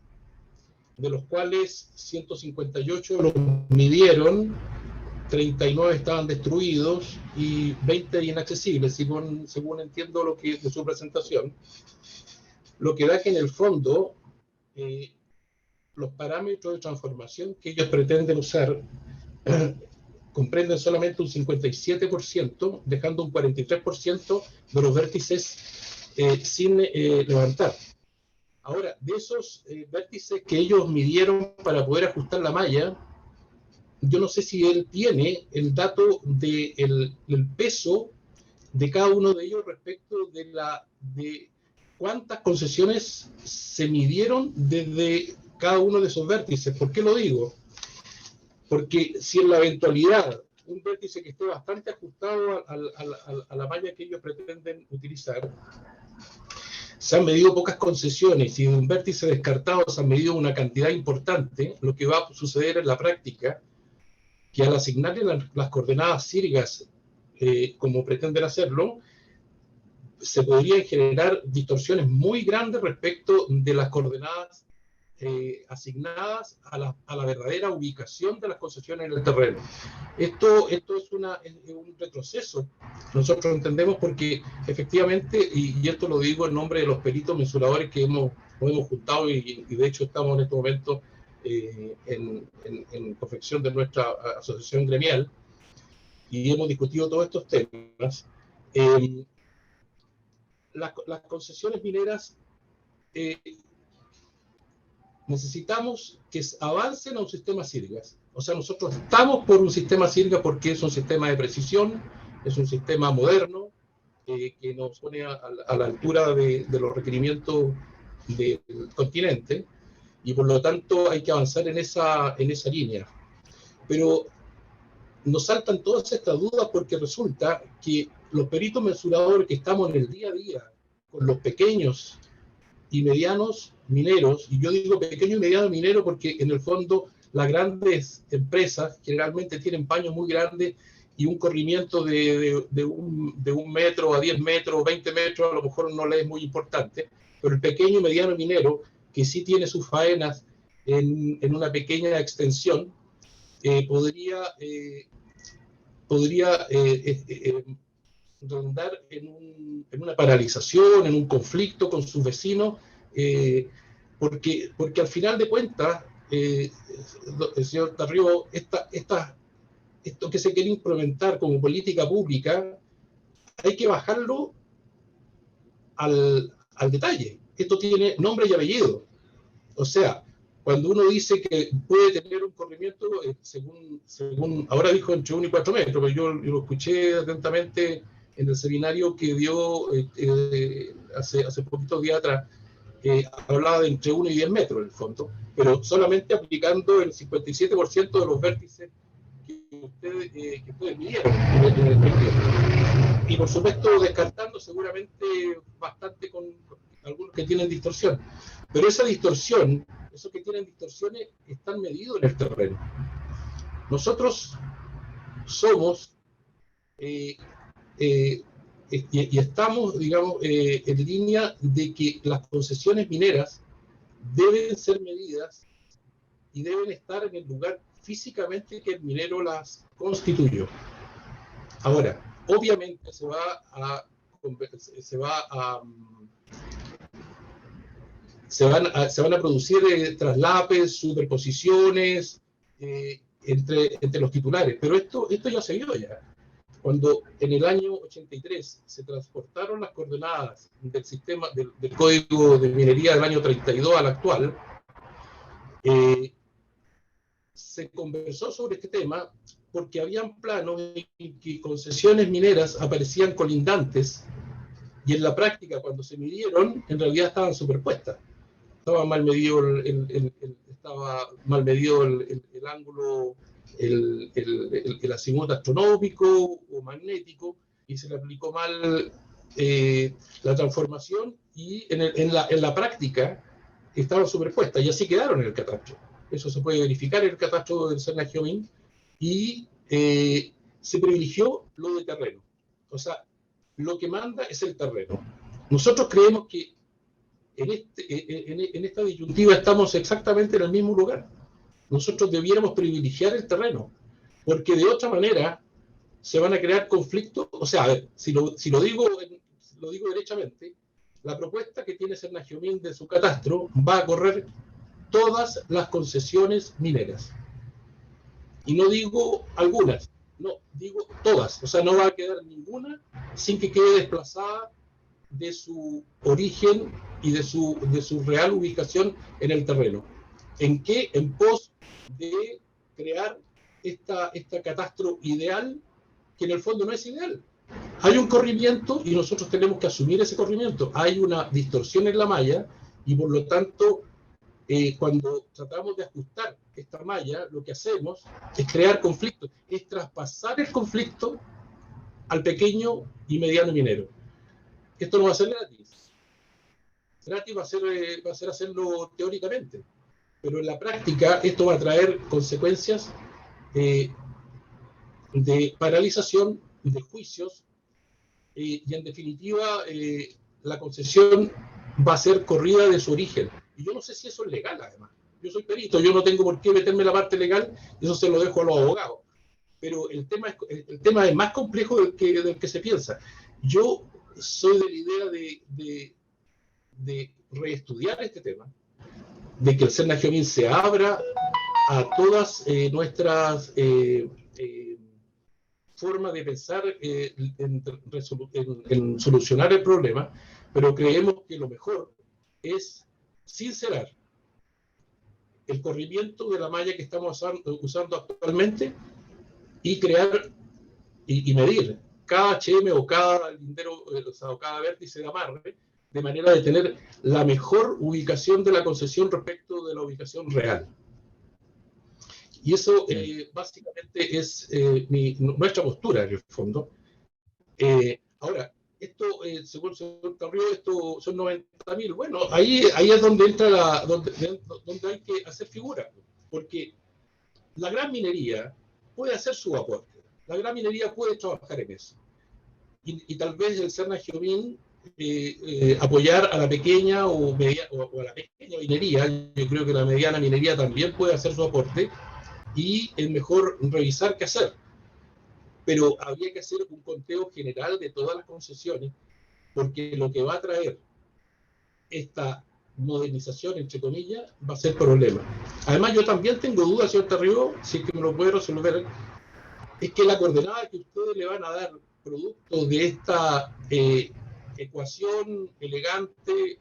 los cuales 158 los midieron, 39 estaban destruidos y 20 inaccesibles, según entiendo de su presentación. Lo que da que en el fondo los parámetros de transformación que ellos pretenden usar comprenden solamente un 57%, dejando un 43% de los vértices sin levantar. Ahora, de esos vértices que ellos midieron para poder ajustar la malla, yo no sé si él tiene el dato del peso de cada uno de ellos respecto de cuántas concesiones se midieron desde cada uno de esos vértices. ¿Por qué lo digo? Porque si en la eventualidad un vértice que esté bastante ajustado a la malla que ellos pretenden utilizar, se han medido pocas concesiones y de un vértice descartado se han medido una cantidad importante, lo que va a suceder en la práctica, que al asignarle las coordenadas síricas como pretenden hacerlo, se podrían generar distorsiones muy grandes respecto de las coordenadas asignadas a la verdadera ubicación de las concesiones en el terreno. Esto es un retroceso, nosotros entendemos, porque efectivamente, y esto lo digo en nombre de los peritos mensuradores que nos hemos juntado, y de hecho estamos en este momento en confección de nuestra asociación gremial, y hemos discutido todos estos temas. Las concesiones mineras necesitamos que avancen a un sistema sírgas. O sea, nosotros estamos por un sistema sírga porque es un sistema de precisión, es un sistema moderno, que nos pone a la altura de los requerimientos del continente, y por lo tanto hay que avanzar en esa línea. Pero nos saltan todas estas dudas porque resulta que los peritos mensuradores que estamos en el día a día con los pequeños y medianos mineros, y yo digo pequeño y mediano minero porque en el fondo las grandes empresas generalmente tienen paños muy grandes y un corrimiento de un metro a 10 metros, 20 metros, a lo mejor no le es muy importante, pero el pequeño y mediano minero, que sí tiene sus faenas en una pequeña extensión, podría redundar en una paralización, en un conflicto con sus vecinos, porque al final de cuentas, el señor Tarrio, esto que se quiere implementar como política pública, hay que bajarlo al detalle. Esto tiene nombre y apellido. O sea, cuando uno dice que puede tener un corrimiento, según ahora dijo entre 1 y 4 metros, pero yo lo escuché atentamente en el seminario que dio hace poquitos días atrás, hablaba de entre 1 y 10 metros en el fondo, pero solamente aplicando el 57% de los vértices que ustedes midieron. Y por supuesto descartando seguramente bastante con algunos que tienen distorsión. Pero esa distorsión, esos que tienen distorsiones, están medidos en el terreno. Nosotros somos y estamos, digamos, en línea de que las concesiones mineras deben ser medidas y deben estar en el lugar físicamente que el minero las constituyó. Ahora, obviamente se van a producir traslapes, superposiciones entre los titulares, pero esto ya se vio ya. Cuando en el año 83 se transportaron las coordenadas del sistema del código de minería del año 32 al actual, se conversó sobre este tema porque habían planos en que concesiones mineras aparecían colindantes y en la práctica cuando se midieron en realidad estaban superpuestas. Estaba mal medido el ángulo, el azimut astronómico o magnético, y se le aplicó mal la transformación, y en la práctica estaban superpuestas, y así quedaron en el catastro. Eso se puede verificar en el catastro del Cernagiomín, y se privilegió lo de terreno. O sea, lo que manda es el terreno. Nosotros creemos que en esta disyuntiva estamos exactamente en el mismo lugar. Nosotros debiéramos privilegiar el terreno, porque de otra manera se van a crear conflictos. O sea, a ver, si lo digo derechamente, la propuesta que tiene Cernagiomín de su catastro va a correr todas las concesiones mineras. Y no digo algunas, no, digo todas. O sea, no va a quedar ninguna sin que quede desplazada de su origen y de su real ubicación en el terreno. ¿En qué? En pos de crear esta catastro ideal, que en el fondo no es ideal. Hay un corrimiento y nosotros tenemos que asumir ese corrimiento. Hay una distorsión en la malla y por lo tanto, cuando tratamos de ajustar esta malla, lo que hacemos es crear conflictos, es traspasar el conflicto al pequeño y mediano minero. Esto no va a ser gratis. Gratis va a ser hacerlo teóricamente, pero en la práctica esto va a traer consecuencias de paralización, de juicios, y en definitiva la concesión va a ser corrida de su origen. Y yo no sé si eso es legal, además. Yo soy perito, yo no tengo por qué meterme en la parte legal, eso se lo dejo a los abogados. Pero el tema es más complejo del que se piensa. Yo soy de la idea de reestudiar este tema, de que el Cernagiomín se abra a todas nuestras formas de pensar en solucionar el problema, pero creemos que lo mejor es sincerar el corrimiento de la malla que estamos usando actualmente y crear y medir cada HM o cada lindero, o cada vértice de amarre, de manera de tener la mejor ubicación de la concesión respecto de la ubicación real. Y eso básicamente es nuestra postura en el fondo. Ahora, esto, según el señor Carrió, esto son 90.000. Bueno, ahí es donde entra donde hay que hacer figura, porque la gran minería puede hacer su aporte. La gran minería puede trabajar en eso. Y tal vez el Cernagiomín apoyar a la pequeña o a la pequeña minería. Yo creo que la mediana minería también puede hacer su aporte, y es mejor revisar qué hacer. Pero habría que hacer un conteo general de todas las concesiones, porque lo que va a traer esta modernización, entre comillas, va a ser problema. Además, yo también tengo dudas, señor Tarrió, si es que me lo puede resolver, es que la coordenada que ustedes le van a dar producto de esta ecuación elegante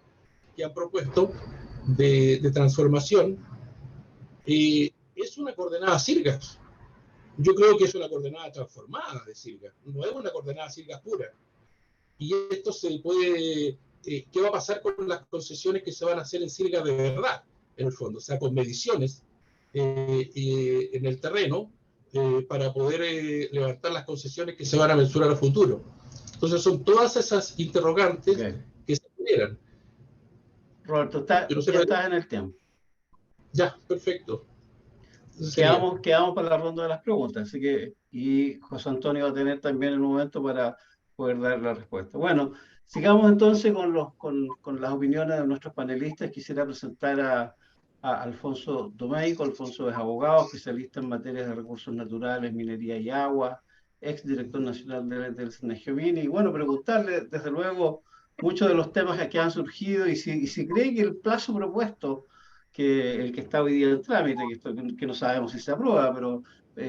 que han propuesto de transformación, es una coordenada Sirgas. Yo creo que es una coordenada transformada de Sirgas, no es una coordenada Sirgas pura. Y esto se puede... ¿qué va a pasar con las concesiones que se van a hacer en Sirgas de verdad, en el fondo? O sea, con mediciones en el terreno para poder levantar las concesiones que se van a mensurar a futuro. Entonces son todas esas interrogantes que se generan. Roberto, ya estás en el tiempo. Ya, perfecto. Quedamos para la ronda de las preguntas, así que, y José Antonio va a tener también el momento para poder dar la respuesta. Bueno, sigamos entonces con las opiniones de nuestros panelistas. Quisiera presentar a Alfonso Domeyko. Alfonso es abogado, especialista en materias de recursos naturales, minería y agua, exdirector nacional del SENAGIOMIN. Y bueno, preguntarle, desde luego, muchos de los temas que han surgido y si cree que el plazo propuesto, que el que está hoy día en trámite, que no sabemos si se aprueba, pero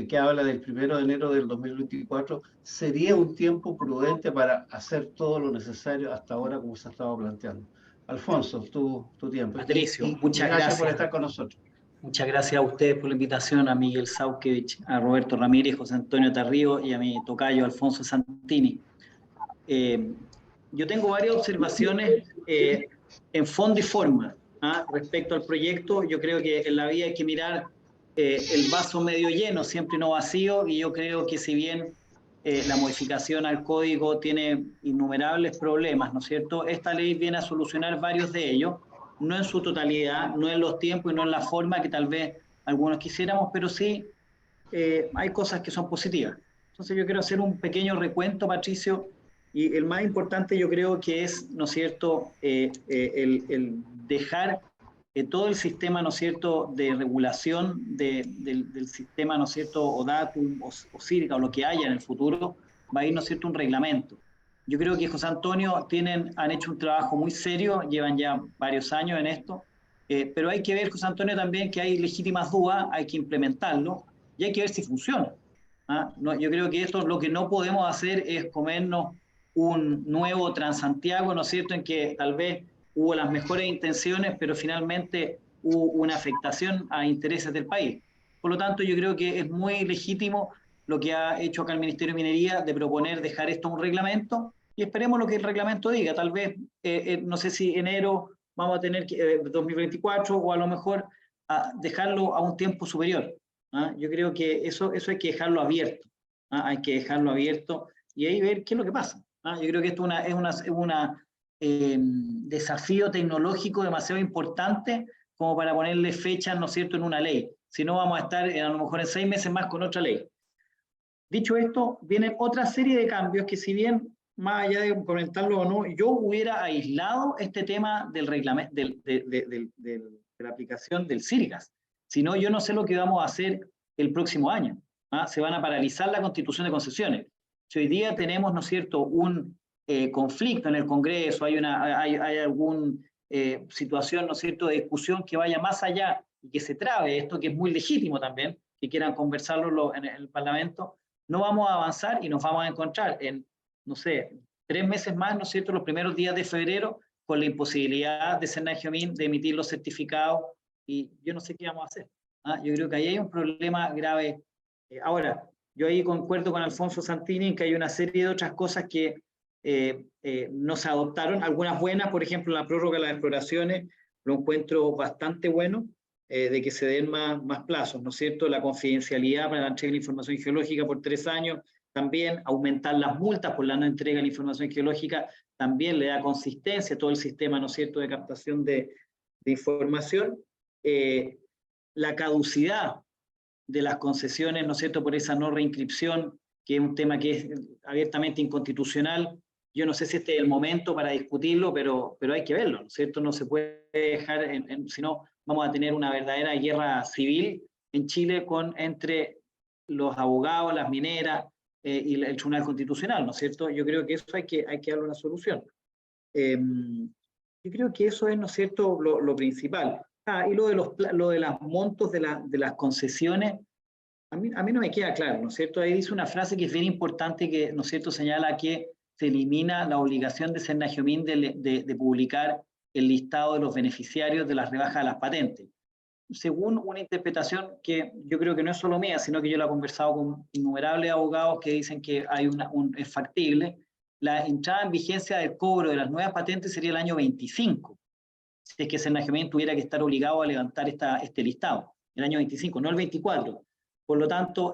que habla del 1 de enero del 2024, sería un tiempo prudente para hacer todo lo necesario hasta ahora como se ha estado planteando. Alfonso, tu tiempo. Patricio, Y muchas gracias por gracias. estar con nosotros. Muchas gracias a ustedes por la invitación, a Miguel Saukevich, a Roberto Ramírez, José Antonio Tarrío y a mi tocayo Alfonso Santini. Yo tengo varias observaciones en fondo y forma respecto al proyecto. Yo creo que en la vida hay que mirar el vaso medio lleno, siempre no vacío, y yo creo que si bien la modificación al código tiene innumerables problemas, ¿no es cierto? Esta ley viene a solucionar varios de ellos, no en su totalidad, no en los tiempos y no en la forma que tal vez algunos quisiéramos, pero sí hay cosas que son positivas. Entonces yo quiero hacer un pequeño recuento, Patricio, y el más importante yo creo que es, ¿no es cierto?, el dejar todo el sistema, ¿no es cierto?, de regulación del sistema, ¿no es cierto?, o Datum, o CIRCA, o lo que haya en el futuro, va a ir, ¿no es cierto?, un reglamento. Yo creo que José Antonio han hecho un trabajo muy serio, llevan ya varios años en esto, pero hay que ver, José Antonio, también que hay legítimas dudas, hay que implementarlo, y hay que ver si funciona. No, yo creo que esto lo que no podemos hacer es comernos un nuevo Transantiago, ¿no es cierto?, en que tal vez hubo las mejores intenciones, pero finalmente hubo una afectación a intereses del país. Por lo tanto, yo creo que es muy legítimo lo que ha hecho acá el Ministerio de Minería de proponer dejar esto un reglamento, y esperemos lo que el reglamento diga. Tal vez, no sé si enero vamos a tener 2024, o a lo mejor dejarlo a un tiempo superior. Yo creo que eso hay que dejarlo abierto. Hay que dejarlo abierto y ahí ver qué es lo que pasa. Yo creo que esto es un desafío tecnológico demasiado importante como para ponerle fechas, ¿no es cierto?, en una ley. Si no, vamos a estar a lo mejor en 6 meses más con otra ley. Dicho esto, viene otra serie de cambios que, si bien, más allá de comentarlo o no, yo hubiera aislado este tema del reglamento, de la aplicación del CIRGAS. Si no, yo no sé lo que vamos a hacer el próximo año. Se van a paralizar la constitución de concesiones. Si hoy día tenemos, ¿no es cierto?, un conflicto en el Congreso, hay alguna situación, ¿no es cierto?, de discusión que vaya más allá y que se trabe esto, que es muy legítimo también, que quieran conversarlo en el Parlamento, no vamos a avanzar y nos vamos a encontrar en, no sé, 3 meses más, ¿no es cierto?, los primeros días de febrero, con la imposibilidad de SENAGIOMIN de emitir los certificados, y yo no sé qué vamos a hacer. Yo creo que ahí hay un problema grave. Ahora, yo ahí concuerdo con Alfonso Santini en que hay una serie de otras cosas que no se adoptaron, algunas buenas, por ejemplo, la prórroga de las exploraciones, lo encuentro bastante bueno, de que se den más plazos, ¿no es cierto? La confidencialidad para la entrega de la información geológica por 3 años, también aumentar las multas por la no entrega de la información geológica, también le da consistencia a todo el sistema, ¿no es cierto?, de captación de información. La caducidad de las concesiones, ¿no es cierto?, por esa no reinscripción, que es un tema que es abiertamente inconstitucional. Yo no sé si este es el momento para discutirlo, pero hay que verlo, ¿no es cierto? No se puede dejar, si no, vamos a tener una verdadera guerra civil en Chile entre los abogados, las mineras y el Tribunal Constitucional, ¿no es cierto? Yo creo que eso hay que darle una solución. Yo creo que eso es, ¿no es cierto?, lo principal. Y lo de los montos de las concesiones, a mí no me queda claro, ¿no es cierto? Ahí dice una frase que es bien importante, que, ¿no es cierto?, señala que se elimina la obligación de SENAGIOMIN de publicar el listado de los beneficiarios de las rebajas a las patentes. Según una interpretación que yo creo que no es solo mía, sino que yo la he conversado con innumerables abogados que dicen que es factible, la entrada en vigencia del cobro de las nuevas patentes sería el año 25, si es que SENAGIOMIN tuviera que estar obligado a levantar este listado, el año 25, no el 24. Por lo tanto,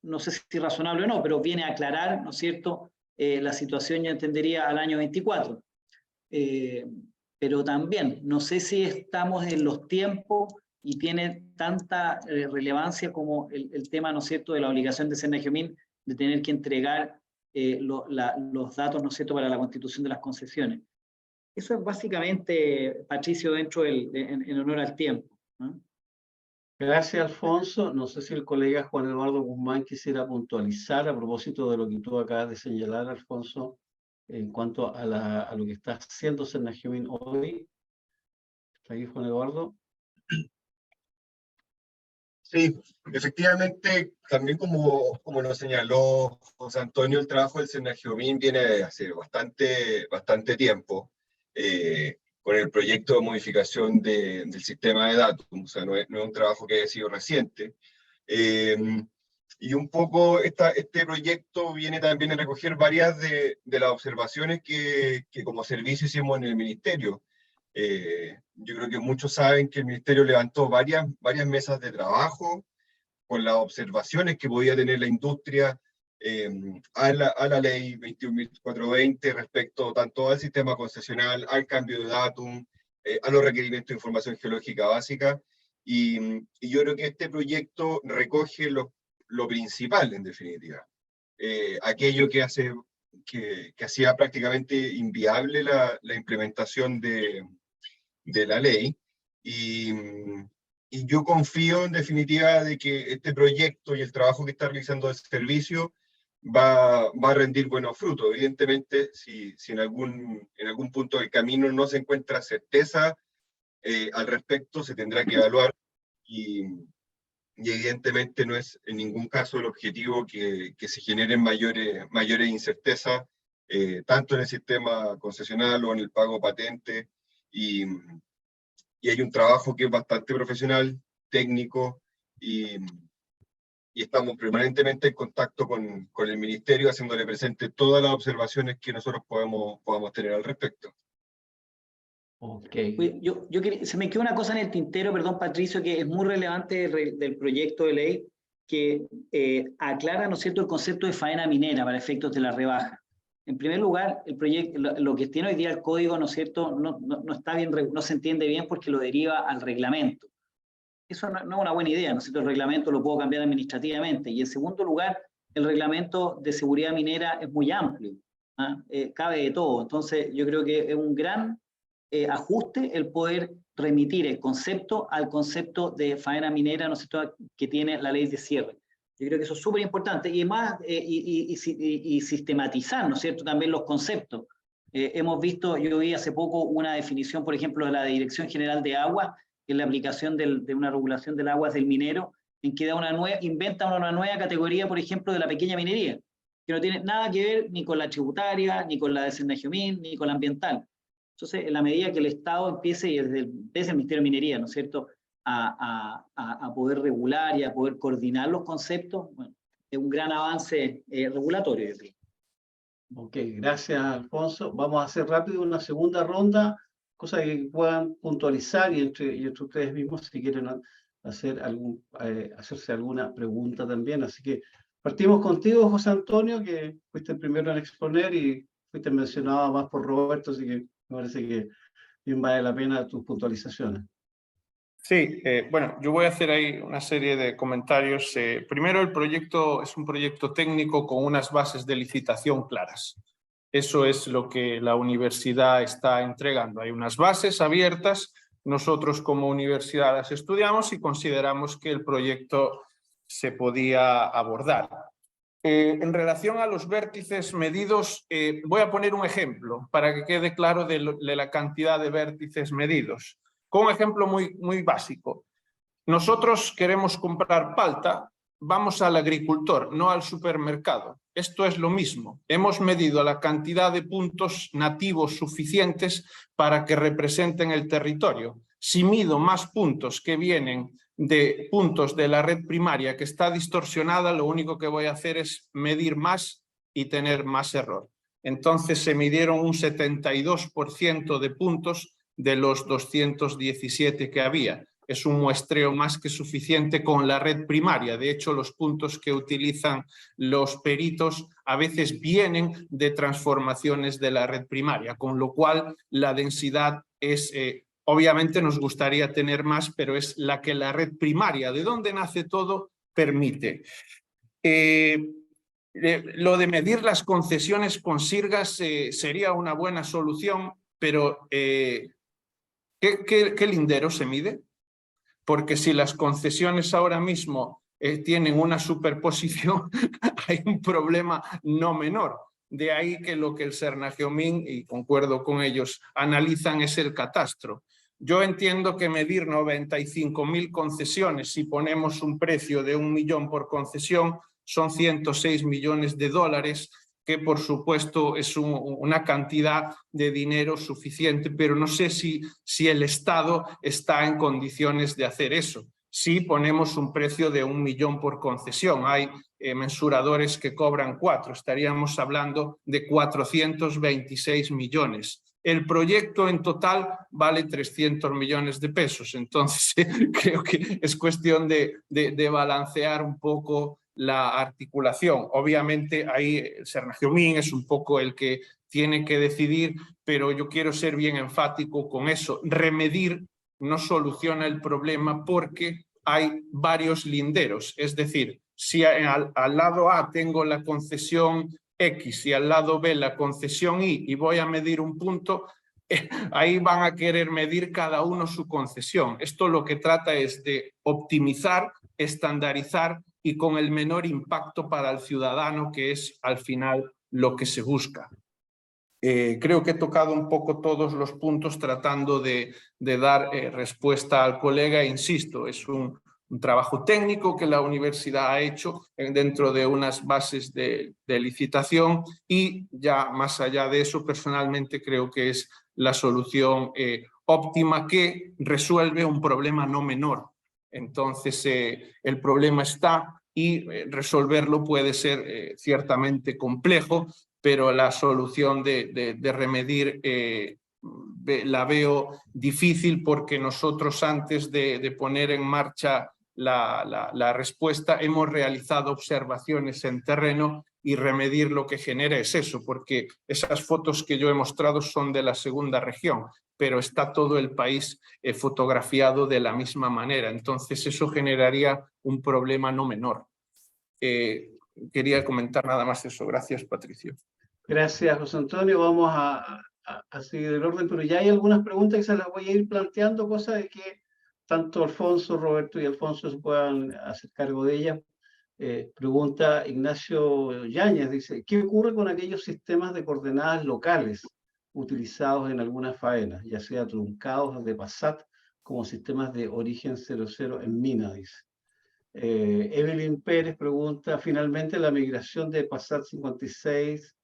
no sé si es razonable o no, pero viene a aclarar, ¿no es cierto?, la situación, yo entendería, al año 24. Pero también, no sé si estamos en los tiempos y tiene tanta relevancia como el tema, ¿no es cierto?, de la obligación de SENAGIOMIN de tener que entregar los datos, ¿no es cierto?, para la constitución de las concesiones. Eso es básicamente, Patricio, dentro en honor al tiempo, ¿no? Gracias, Alfonso. No sé si el colega Juan Eduardo Guzmán quisiera puntualizar a propósito de lo que tú acabas de señalar, Alfonso, en cuanto a lo que está haciendo Senagiomin hoy. ¿Está ahí, Juan Eduardo? Sí, efectivamente, también como lo señaló José Antonio, el trabajo del Senagiomin viene de hace bastante tiempo, con el proyecto de modificación del sistema de datos, o sea, no es un trabajo que haya sido reciente. Y un poco este proyecto viene también a recoger varias de las observaciones que como servicio hicimos en el Ministerio. Yo creo que muchos saben que el Ministerio levantó varias mesas de trabajo con las observaciones que podía tener la industria a la ley 21.420 respecto tanto al sistema concesional, al cambio de datum, a los requerimientos de información geológica básica. Y yo creo que este proyecto recoge lo principal, en definitiva. Aquello que hacía prácticamente inviable la implementación de la ley, y yo confío en definitiva de que este proyecto y el trabajo que está realizando el servicio va a rendir buenos frutos. Evidentemente, si en algún punto del camino no se encuentra certeza al respecto, se tendrá que evaluar, y evidentemente no es en ningún caso el objetivo que se generen mayores incertezas, tanto en el sistema concesional o en el pago patente, y hay un trabajo que es bastante profesional, técnico, y estamos permanentemente en contacto con el Ministerio, haciéndole presente todas las observaciones que nosotros podamos tener al respecto. Okay. Se me quedó una cosa en el tintero, perdón, Patricio, que es muy relevante del proyecto de ley, que aclara, ¿no es cierto?, el concepto de faena minera para efectos de la rebaja. En primer lugar, el proyecto, lo que tiene hoy día el código, ¿no es cierto?, no está bien, no se entiende bien porque lo deriva al reglamento. Eso no es una buena idea, ¿no es cierto? El reglamento lo puedo cambiar administrativamente. Y en segundo lugar, el reglamento de seguridad minera es muy amplio, ¿ah? Cabe de todo. Entonces, yo creo que es un gran ajuste el poder remitir el concepto al concepto de faena minera, ¿no es cierto?, que tiene la ley de cierre. Yo creo que eso es súper importante, y más, y sistematizar, ¿no es cierto?, también los conceptos. Hemos visto, yo vi hace poco una definición, por ejemplo, de la Dirección General de Agua, que es la aplicación de una regulación del agua del minero, en que inventa una nueva categoría, por ejemplo, de la pequeña minería, que no tiene nada que ver ni con la tributaria, ni con la de Senagiomin, ni con la ambiental. Entonces, en la medida que el Estado empiece, y desde el Ministerio de Minería, ¿no es cierto?, a poder regular y a poder coordinar los conceptos, bueno, es un gran avance regulatorio. Ok, gracias, Alfonso. Vamos a hacer rápido una segunda ronda, cosa que puedan puntualizar, y entre ustedes mismos, si quieren hacerse alguna pregunta también. Así que partimos contigo, José Antonio, que fuiste el primero en exponer y fuiste mencionado más por Roberto, así que me parece que bien vale la pena tus puntualizaciones. Sí, bueno, yo voy a hacer ahí una serie de comentarios. Primero, el proyecto es un proyecto técnico con unas bases de licitación claras. Eso es lo que la universidad está entregando. Hay unas bases abiertas. Nosotros como universidad las estudiamos y consideramos que el proyecto se podía abordar. En relación a los vértices medidos, voy a poner un ejemplo para que quede claro de la cantidad de vértices medidos. Con un ejemplo muy básico. Nosotros queremos comprar palta, vamos al agricultor, no al supermercado. Esto es lo mismo. Hemos medido la cantidad de puntos nativos suficientes para que representen el territorio. Si mido más puntos que vienen de puntos de la red primaria que está distorsionada, lo único que voy a hacer es medir más y tener más error. Entonces se midieron un 72% de puntos de los 217 que había. Es un muestreo más que suficiente con la red primaria. De hecho, los puntos que utilizan los peritos a veces vienen de transformaciones de la red primaria, con lo cual la densidad es, obviamente nos gustaría tener más, pero es la que la red primaria, de donde nace todo, permite. Lo de medir las concesiones con sirgas sería una buena solución, pero ¿qué lindero se mide? Porque si las concesiones ahora mismo tienen una superposición, hay un problema no menor. De ahí que lo que el Sernageomin, y concuerdo con ellos, analizan es el catastro. Yo entiendo que medir 95.000 concesiones, si ponemos un precio de 1 millón por concesión, son 106 millones de dólares, que por supuesto es una cantidad de dinero suficiente, pero no sé si el Estado está en condiciones de hacer eso. Si ponemos un precio de 1 millón por concesión, hay mensuradores que cobran 4, estaríamos hablando de 426 millones. El proyecto en total vale 300 millones de pesos, entonces creo que es cuestión de balancear un poco la articulación. Obviamente ahí el Sernageomin es un poco el que tiene que decidir, pero yo quiero ser bien enfático con eso. Remedir no soluciona el problema porque hay varios linderos, es decir, si al lado A tengo la concesión X y al lado B la concesión Y voy a medir un punto, ahí van a querer medir cada uno su concesión. Esto lo que trata es de optimizar, estandarizar y con el menor impacto para el ciudadano, que es al final lo que se busca. Creo que he tocado un poco todos los puntos tratando de dar respuesta al colega. Insisto, es un trabajo técnico que la universidad ha hecho dentro de unas bases de licitación y ya más allá de eso, personalmente creo que es la solución óptima que resuelve un problema no menor. Entonces, el problema está y resolverlo puede ser ciertamente complejo, pero la solución de remedir la veo difícil porque nosotros antes de poner en marcha la respuesta hemos realizado observaciones en terreno y remedir lo que genera es eso, porque esas fotos que yo he mostrado son de la segunda región, pero está todo el país fotografiado de la misma manera, entonces eso generaría un problema no menor. Quería comentar nada más eso. Gracias, Patricio. Gracias, José Antonio. Vamos a seguir el orden, pero ya hay algunas preguntas que se las voy a ir planteando, cosa de que tanto Alfonso, Roberto y Alfonso se puedan hacer cargo de ellas. Pregunta Ignacio Yáñez, dice, ¿qué ocurre con aquellos sistemas de coordenadas locales utilizados en algunas faenas, ya sea truncados de PASAT como sistemas de origen 00 en mina? Dice. Evelyn Pérez pregunta, finalmente la migración de PASAT 56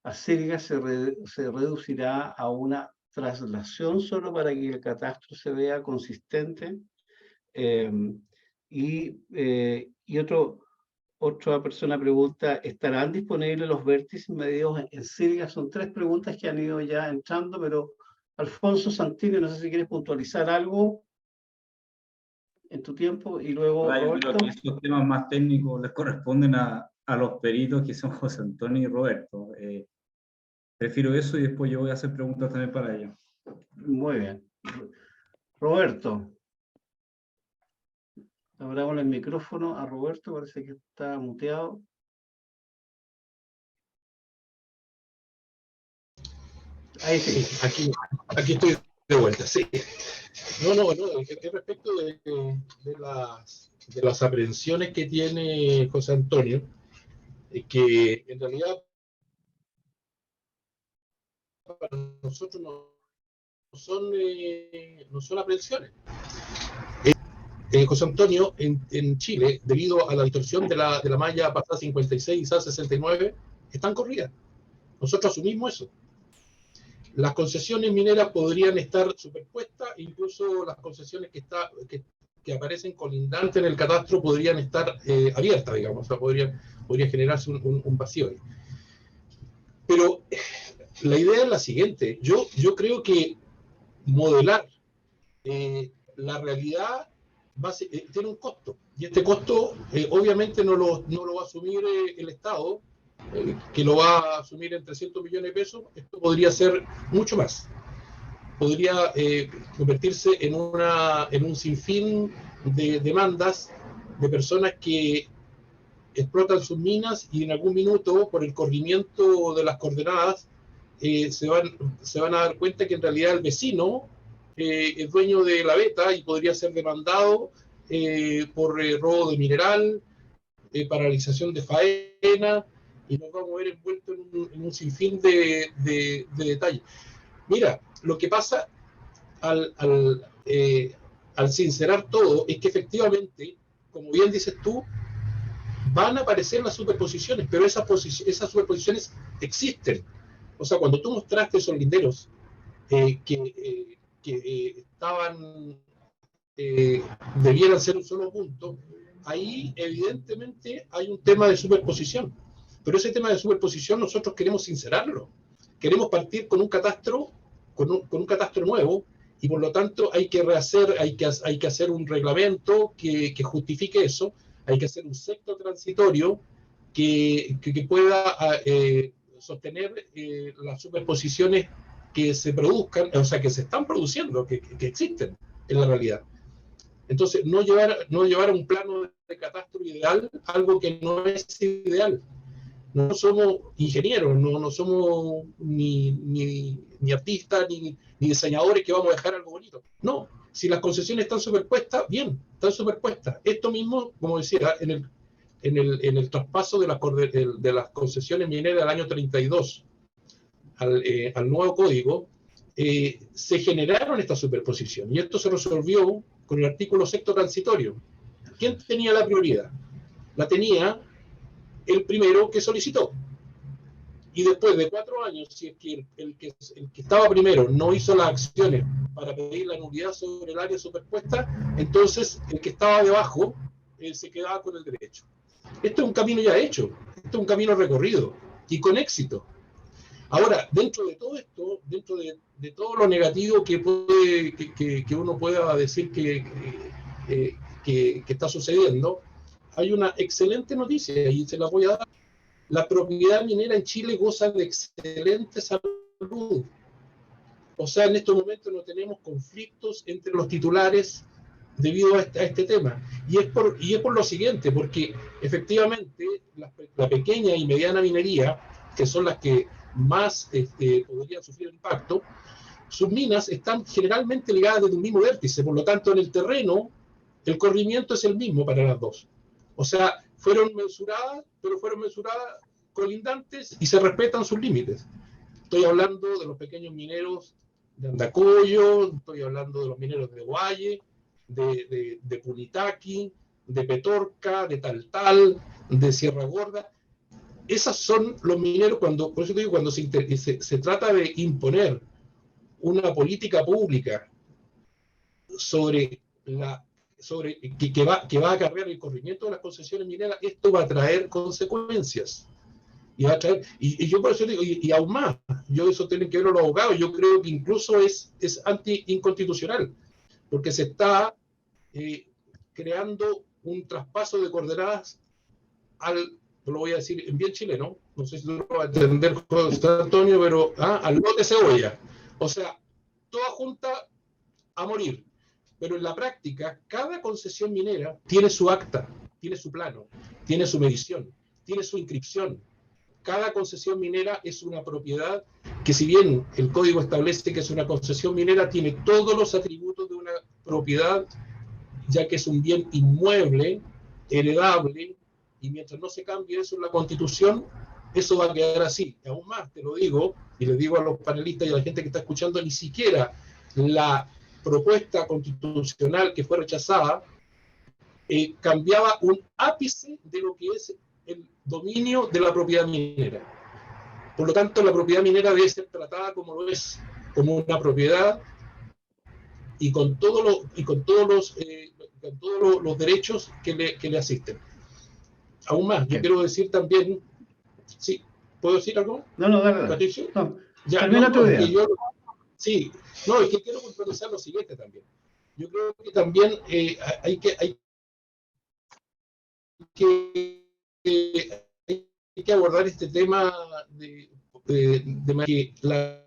a Sirga se reducirá a una traslación solo para que el catastro se vea consistente. Otra persona pregunta, ¿estarán disponibles los vértices medidos en Sirga? Son 3 preguntas que han ido ya entrando, pero Alfonso Santini, no sé si quieres puntualizar algo en tu tiempo y luego Roberto. Yo creo que estos temas más técnicos les corresponden a los peritos que son José Antonio y Roberto. Prefiero eso y después yo voy a hacer preguntas también para ellos. Muy bien. Roberto. Abramos el micrófono a Roberto, parece que está muteado. Ahí sí. Aquí estoy de vuelta, sí. No, respecto de las aprehensiones que tiene José Antonio, que en realidad para nosotros no son aprehensiones. José Antonio, en Chile, debido a la distorsión de la malla pasada 56 a 69, están corridas. Nosotros asumimos eso. Las concesiones mineras podrían estar superpuestas, incluso las concesiones que aparecen colindantes en el catastro podrían estar abiertas, digamos, o sea, podría generarse un vacío. Pero la idea es la siguiente, yo creo que modelar la realidad tiene un costo, y este costo obviamente no lo va a asumir el Estado, que lo va a asumir en 300 millones de pesos. Esto podría ser mucho más. Podría convertirse en un sinfín de demandas de personas que explotan sus minas y en algún minuto, por el corrimiento de las coordenadas, se van a dar cuenta que en realidad el vecino es dueño de la veta y podría ser demandado por robo de mineral, paralización de faena, y nos vamos a ver envueltos en un sinfín de detalles. Mira, lo que pasa al sincerar todo es que efectivamente, como bien dices tú, van a aparecer las superposiciones, pero esas superposiciones existen. O sea, cuando tú mostraste esos linderos que debieran ser un solo punto, ahí evidentemente hay un tema de superposición. Pero ese tema de superposición nosotros queremos sincerarlo. Queremos partir con un catastro, con un catastro nuevo, y por lo tanto hay que rehacer, hay que hacer un reglamento que justifique eso, hay que hacer un sector transitorio que pueda sostener las superposiciones que se produzcan, o sea, que se están produciendo, que existen en la realidad. Entonces, no llevar a un plano de catastro ideal algo que no es ideal. No somos ingenieros, no somos ni artistas, ni diseñadores que vamos a dejar algo bonito. No, si las concesiones están superpuestas, bien, están superpuestas. Esto mismo, como decía, en el traspaso de las concesiones mineras del año 32 al nuevo código, se generaron esta superposición. Y esto se resolvió con el artículo sexto transitorio. ¿Quién tenía la prioridad? La tenía el primero que solicitó. Y después de 4 años, si es que el que estaba primero no hizo las acciones para pedir la nulidad sobre el área superpuesta, entonces el que estaba debajo se quedaba con el derecho. Esto es un camino ya hecho, esto es un camino recorrido y con éxito. Ahora, dentro de todo esto, dentro de todo lo negativo que uno pueda decir que está sucediendo, hay una excelente noticia y se la voy a dar. La propiedad minera en Chile goza de excelente salud. O sea, en estos momentos no tenemos conflictos entre los titulares debido a este tema. Y es por lo siguiente, porque efectivamente la pequeña y mediana minería, que son las que más podrían sufrir el impacto, sus minas están generalmente ligadas desde un mismo vértice, por lo tanto en el terreno el corrimiento es el mismo para las dos. O sea, fueron mensuradas colindantes y se respetan sus límites. Estoy hablando de los pequeños mineros de Andacollo, estoy hablando de los mineros de Guaye, de Punitaqui, de Petorca, de Taltal, de Sierra Gorda. Esos son los mineros, por eso te digo, cuando se trata de imponer una política pública que va a acarrear el corrimiento de las concesiones mineras, esto va a traer consecuencias. Y yo por eso digo, y aún más, eso tiene que ver los abogados, yo creo que incluso es anti-inconstitucional, porque se está creando un traspaso de coordenadas lo voy a decir en bien chileno, no sé si tú lo vas a entender, José Antonio, pero al lote cebolla. O sea, toda junta a morir. Pero en la práctica, cada concesión minera tiene su acta, tiene su plano, tiene su medición, tiene su inscripción. Cada concesión minera es una propiedad que, si bien el código establece que es una concesión minera, tiene todos los atributos de una propiedad, ya que es un bien inmueble, heredable, y mientras no se cambie eso en la Constitución, eso va a quedar así. Y aún más, te lo digo, y le digo a los panelistas y a la gente que está escuchando, ni siquiera la propuesta constitucional que fue rechazada cambiaba un ápice de lo que es el dominio de la propiedad minera. Por lo tanto, la propiedad minera debe ser tratada como lo es, como una propiedad y con todos los derechos que le asisten. Aún más, yo quiero decir también, ¿sí? ¿Puedo decir algo? No, dale. Patricio. No, ya, termina tu idea. Sí, no, es que quiero puntualizar lo siguiente también. Yo creo que también hay que abordar este tema de que la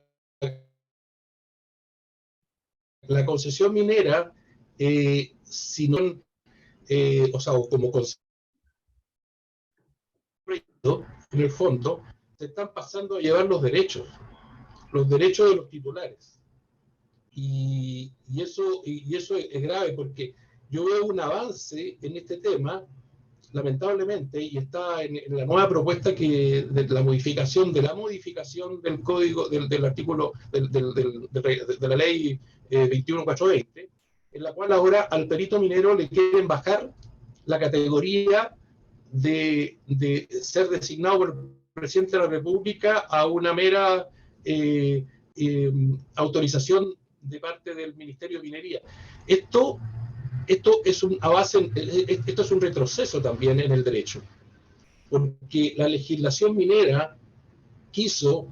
concesión minera, si no, o sea, como en el fondo, se están pasando a llevar los derechos de los titulares. Y eso es grave porque yo veo un avance en este tema, lamentablemente, y está en la nueva propuesta de la modificación del código, del artículo de la ley 21420, en la cual ahora al perito minero le quieren bajar la categoría de ser designado por el presidente de la República a una mera autorización de parte del Ministerio de Minería. Esto es un avance, esto es un retroceso también en el derecho, porque la legislación minera quiso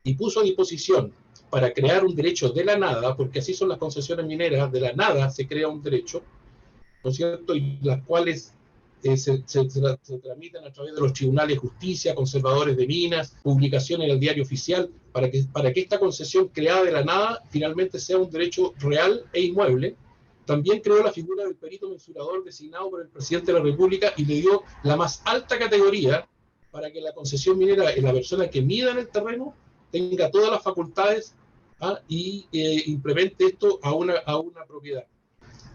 y puso a disposición para crear un derecho de la nada, porque así son las concesiones mineras, de la nada se crea un derecho, ¿no es cierto?, y las cuales se tramitan a través de los tribunales de justicia, conservadores de minas, publicación en el diario oficial, para que esta concesión creada de la nada finalmente sea un derecho real e inmueble. También creó la figura del perito mensurador designado por el presidente de la República y le dio la más alta categoría para que la concesión minera, la persona que mida en el terreno, tenga todas las facultades y implemente esto a una propiedad.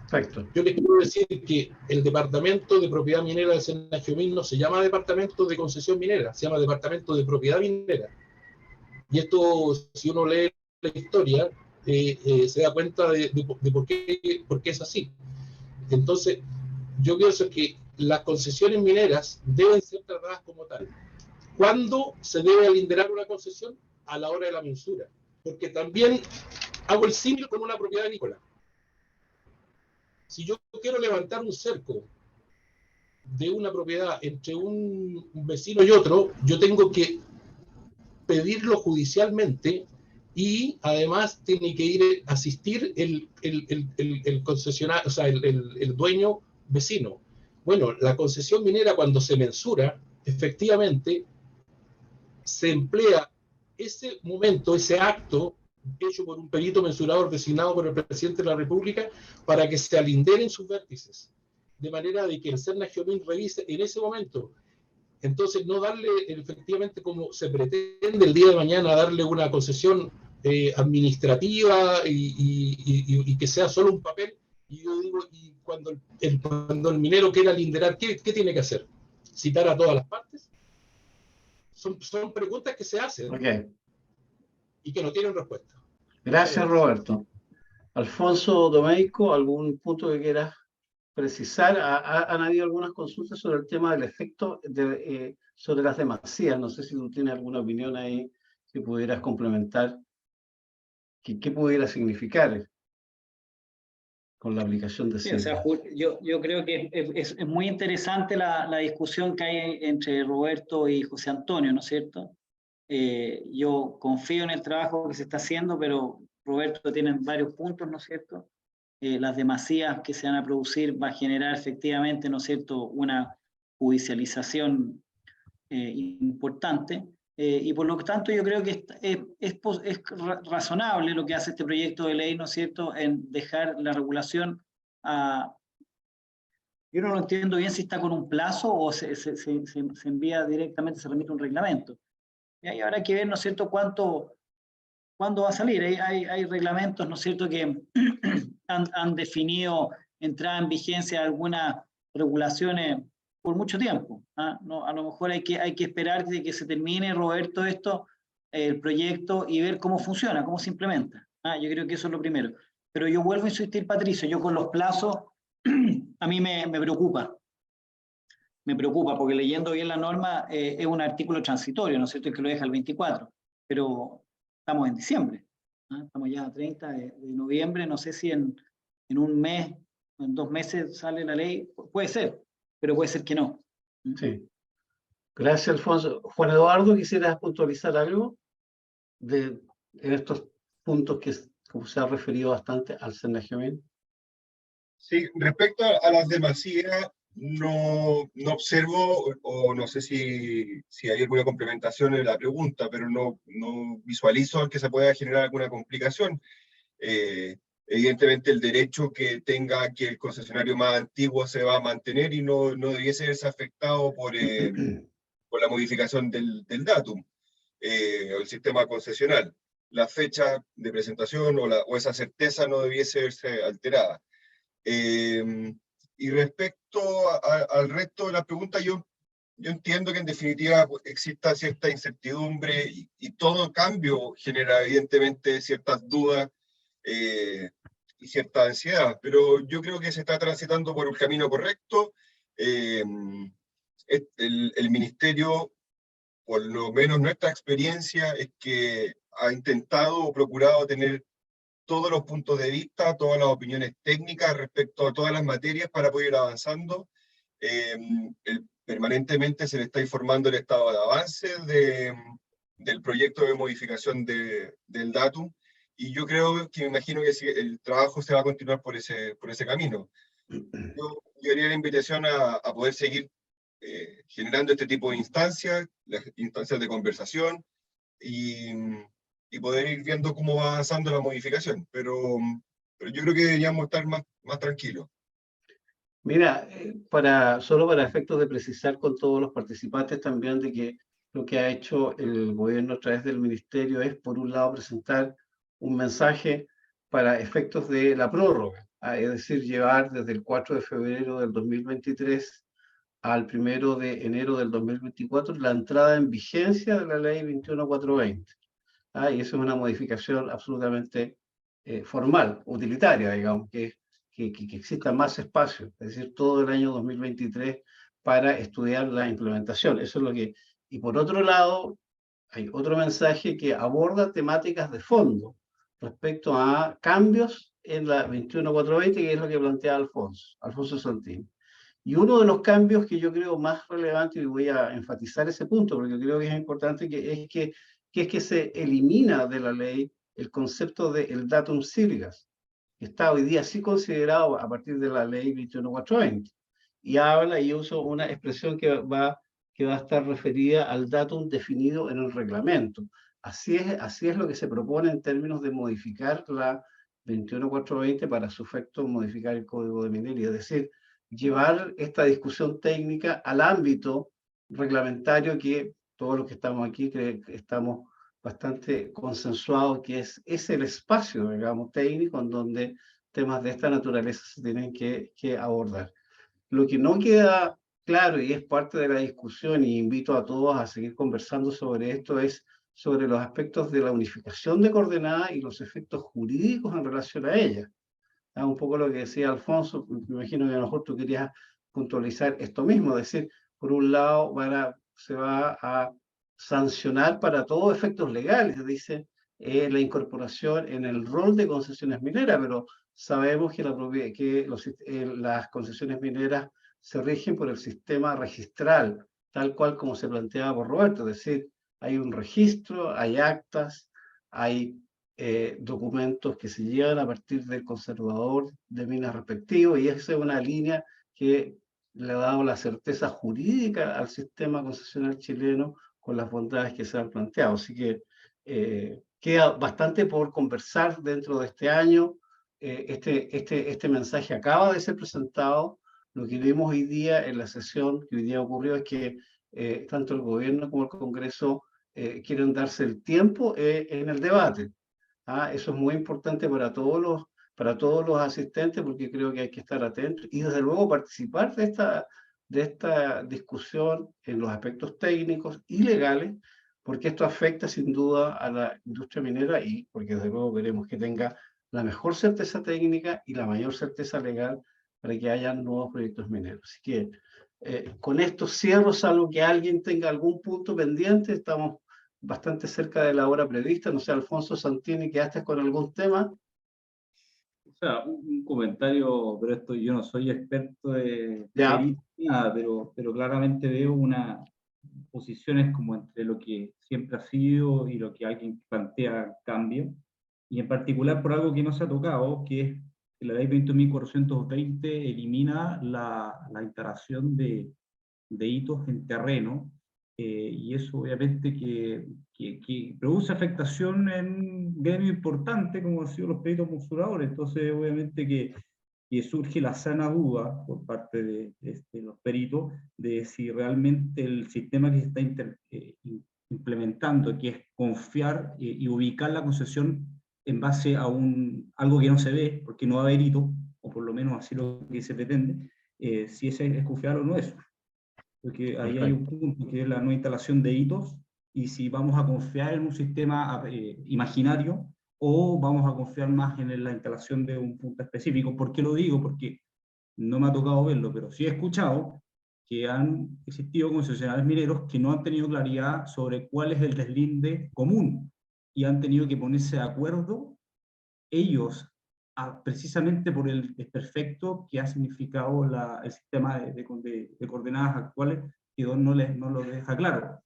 Perfecto. Yo les quiero decir que el Departamento de Propiedad Minera del Senajomín no se llama Departamento de Concesión Minera, se llama Departamento de Propiedad Minera. Y esto, si uno lee la historia, se da cuenta de por qué es así. Entonces, yo pienso que las concesiones mineras deben ser tratadas como tal. ¿Cuándo se debe alinderar una concesión? A la hora de la mensura. Porque también hago el símil con una propiedad agrícola. Si yo quiero levantar un cerco de una propiedad entre un vecino y otro, yo tengo que pedirlo judicialmente y además tiene que ir a asistir el concesionario, o sea, el dueño vecino. Bueno, la concesión minera cuando se mensura, efectivamente, se emplea ese momento, ese acto hecho por un perito mensurador designado por el presidente de la República para que se alinderen sus vértices, de manera de que el Senajomín revise en ese momento. Entonces, no darle efectivamente como se pretende el día de mañana darle una concesión administrativa y que sea solo un papel. Y yo digo, y cuando el minero quiera alinderar, ¿qué tiene que hacer? ¿Citar a todas las partes? Son preguntas que se hacen y que no tienen respuesta. Gracias, Roberto. Alfonso Domeyko, ¿algún punto que quieras precisar? ¿Han habido algunas consultas sobre el tema del efecto sobre las demasías? No sé si tú tienes alguna opinión ahí que pudieras complementar. ¿Qué pudiera significar con la aplicación de sí, o sea, yo creo que es muy interesante la discusión que hay entre Roberto y José Antonio, ¿no es cierto? Yo confío en el trabajo que se está haciendo, pero Roberto tiene varios puntos, ¿no es cierto? Las demasías que se van a producir va a generar efectivamente, ¿no es cierto?, una judicialización importante, y por lo tanto yo creo que es razonable lo que hace este proyecto de ley, ¿no es cierto?, en dejar la regulación a... Yo no lo entiendo bien si está con un plazo o se envía directamente, se remite un reglamento. Y ahí habrá que ver, ¿no es cierto?, cuándo va a salir. Hay reglamentos, ¿no es cierto?, que han definido entrada en vigencia de algunas regulaciones por mucho tiempo. No, a lo mejor hay que esperar de que se termine, Roberto, el proyecto y ver cómo funciona, cómo se implementa. Yo creo que eso es lo primero. Pero yo vuelvo a insistir, Patricio, yo con los plazos, a mí me preocupa. Me preocupa porque leyendo bien la norma es un artículo transitorio, ¿no es cierto?, que lo deja el 24, pero estamos en diciembre, estamos ya a 30 de noviembre, no sé si en un mes, en 2 meses sale la ley, puede ser, pero puede ser que no. Sí. Gracias, Alfonso. Juan Eduardo, ¿quisieras puntualizar algo en estos puntos que como se ha referido bastante al Senajomín? Sí, respecto a las demasías, no observo, o no sé si hay alguna complementación en la pregunta, pero no visualizo que se pueda generar alguna complicación. Evidentemente el derecho que tenga que el concesionario más antiguo se va a mantener y no debiese verse afectado por la modificación del datum, o el sistema concesional. La fecha de presentación o esa certeza no debiese verse alterada. Y respecto al resto de las preguntas, yo entiendo que en definitiva exista cierta incertidumbre y todo cambio genera evidentemente ciertas dudas y cierta ansiedad, pero yo creo que se está transitando por un camino correcto. El ministerio, por lo menos nuestra experiencia, es que ha intentado o procurado tener todos los puntos de vista, todas las opiniones técnicas respecto a todas las materias para poder ir avanzando. Permanentemente se le está informando el estado de avance del proyecto de modificación del datum, y yo creo que me imagino que el trabajo se va a continuar por ese camino. Yo haría la invitación a poder seguir generando este tipo de instancias, las instancias de conversación, y poder ir viendo cómo va avanzando la modificación, pero yo creo que deberíamos estar más tranquilos. Mira, solo para efectos de precisar con todos los participantes también de que lo que ha hecho el gobierno a través del ministerio es, por un lado, presentar un mensaje para efectos de la prórroga, es decir, llevar desde el 4 de febrero del 2023 al 1 de enero del 2024 la entrada en vigencia de la ley 21420. Y eso es una modificación absolutamente formal, utilitaria, digamos, que exista más espacio, es decir, todo el año 2023 para estudiar la implementación. Eso es lo que... Y por otro lado, hay otro mensaje que aborda temáticas de fondo respecto a cambios en la 21420, que es lo que plantea Alfonso Santini. Y uno de los cambios que yo creo más relevante, y voy a enfatizar ese punto, porque creo que es importante, es que se elimina de la ley el concepto del datum siligas, que está hoy día sí considerado a partir de la ley 21420, y uso una expresión que va a estar referida al datum definido en el reglamento. Así es lo que se propone en términos de modificar la 21420 para su efecto modificar el Código de Minería, es decir, llevar esta discusión técnica al ámbito reglamentario que todos los que estamos aquí estamos bastante consensuados, que es el espacio, digamos, técnico en donde temas de esta naturaleza se tienen que abordar. Lo que no queda claro, y es parte de la discusión, y invito a todos a seguir conversando sobre esto, es sobre los aspectos de la unificación de coordenadas y los efectos jurídicos en relación a ella. Un poco lo que decía Alfonso, me imagino que a lo mejor tú querías puntualizar esto mismo, es decir, por un lado se va a sancionar para todos efectos legales, dice, la incorporación en el rol de concesiones mineras, pero sabemos que las concesiones mineras se rigen por el sistema registral, tal cual como se planteaba por Roberto, es decir, hay un registro, hay actas, hay documentos que se llevan a partir del conservador de minas respectivo, y esa es una línea que le ha dado la certeza jurídica al sistema concesional chileno con las bondades que se han planteado. Así que queda bastante por conversar dentro de este año. Este mensaje acaba de ser presentado. Lo que vimos hoy día en la sesión que hoy día ocurrió es que tanto el gobierno como el Congreso quieren darse el tiempo en el debate. Eso es muy importante para todos los asistentes, porque creo que hay que estar atentos y desde luego participar de esta discusión en los aspectos técnicos y legales, porque esto afecta sin duda a la industria minera y porque desde luego queremos que tenga la mejor certeza técnica y la mayor certeza legal para que haya nuevos proyectos mineros. Así que con esto cierro, salvo que alguien tenga algún punto pendiente. Estamos bastante cerca de la hora prevista. No sé, Alfonso Santini, ¿quedaste con algún tema? O sea, un comentario, pero esto yo no soy experto de nada, pero claramente veo unas posiciones como entre lo que siempre ha sido y lo que alguien plantea cambio, y en particular por algo que no se ha tocado, que es que la ley 20.420 elimina la instalación de hitos en terreno, y eso obviamente que produce afectación en gremio importante como han sido los peritos mensuradores. Entonces obviamente que surge la sana duda por parte de los peritos de si realmente el sistema que se está implementando, que es confiar y ubicar la concesión en base a algo que no se ve, porque no va a haber hito, o por lo menos así lo que se pretende, si ese es confiar o no es. Porque ahí hay un punto que es la no instalación de hitos, y si vamos a confiar en un sistema imaginario, o vamos a confiar más en la instalación de un punto específico. ¿Por qué lo digo? Porque no me ha tocado verlo, pero sí he escuchado que han existido concesionarios mineros que no han tenido claridad sobre cuál es el deslinde común, y han tenido que ponerse de acuerdo ellos, precisamente por el desperfecto que ha significado el sistema de coordenadas actuales, que no lo deja claro.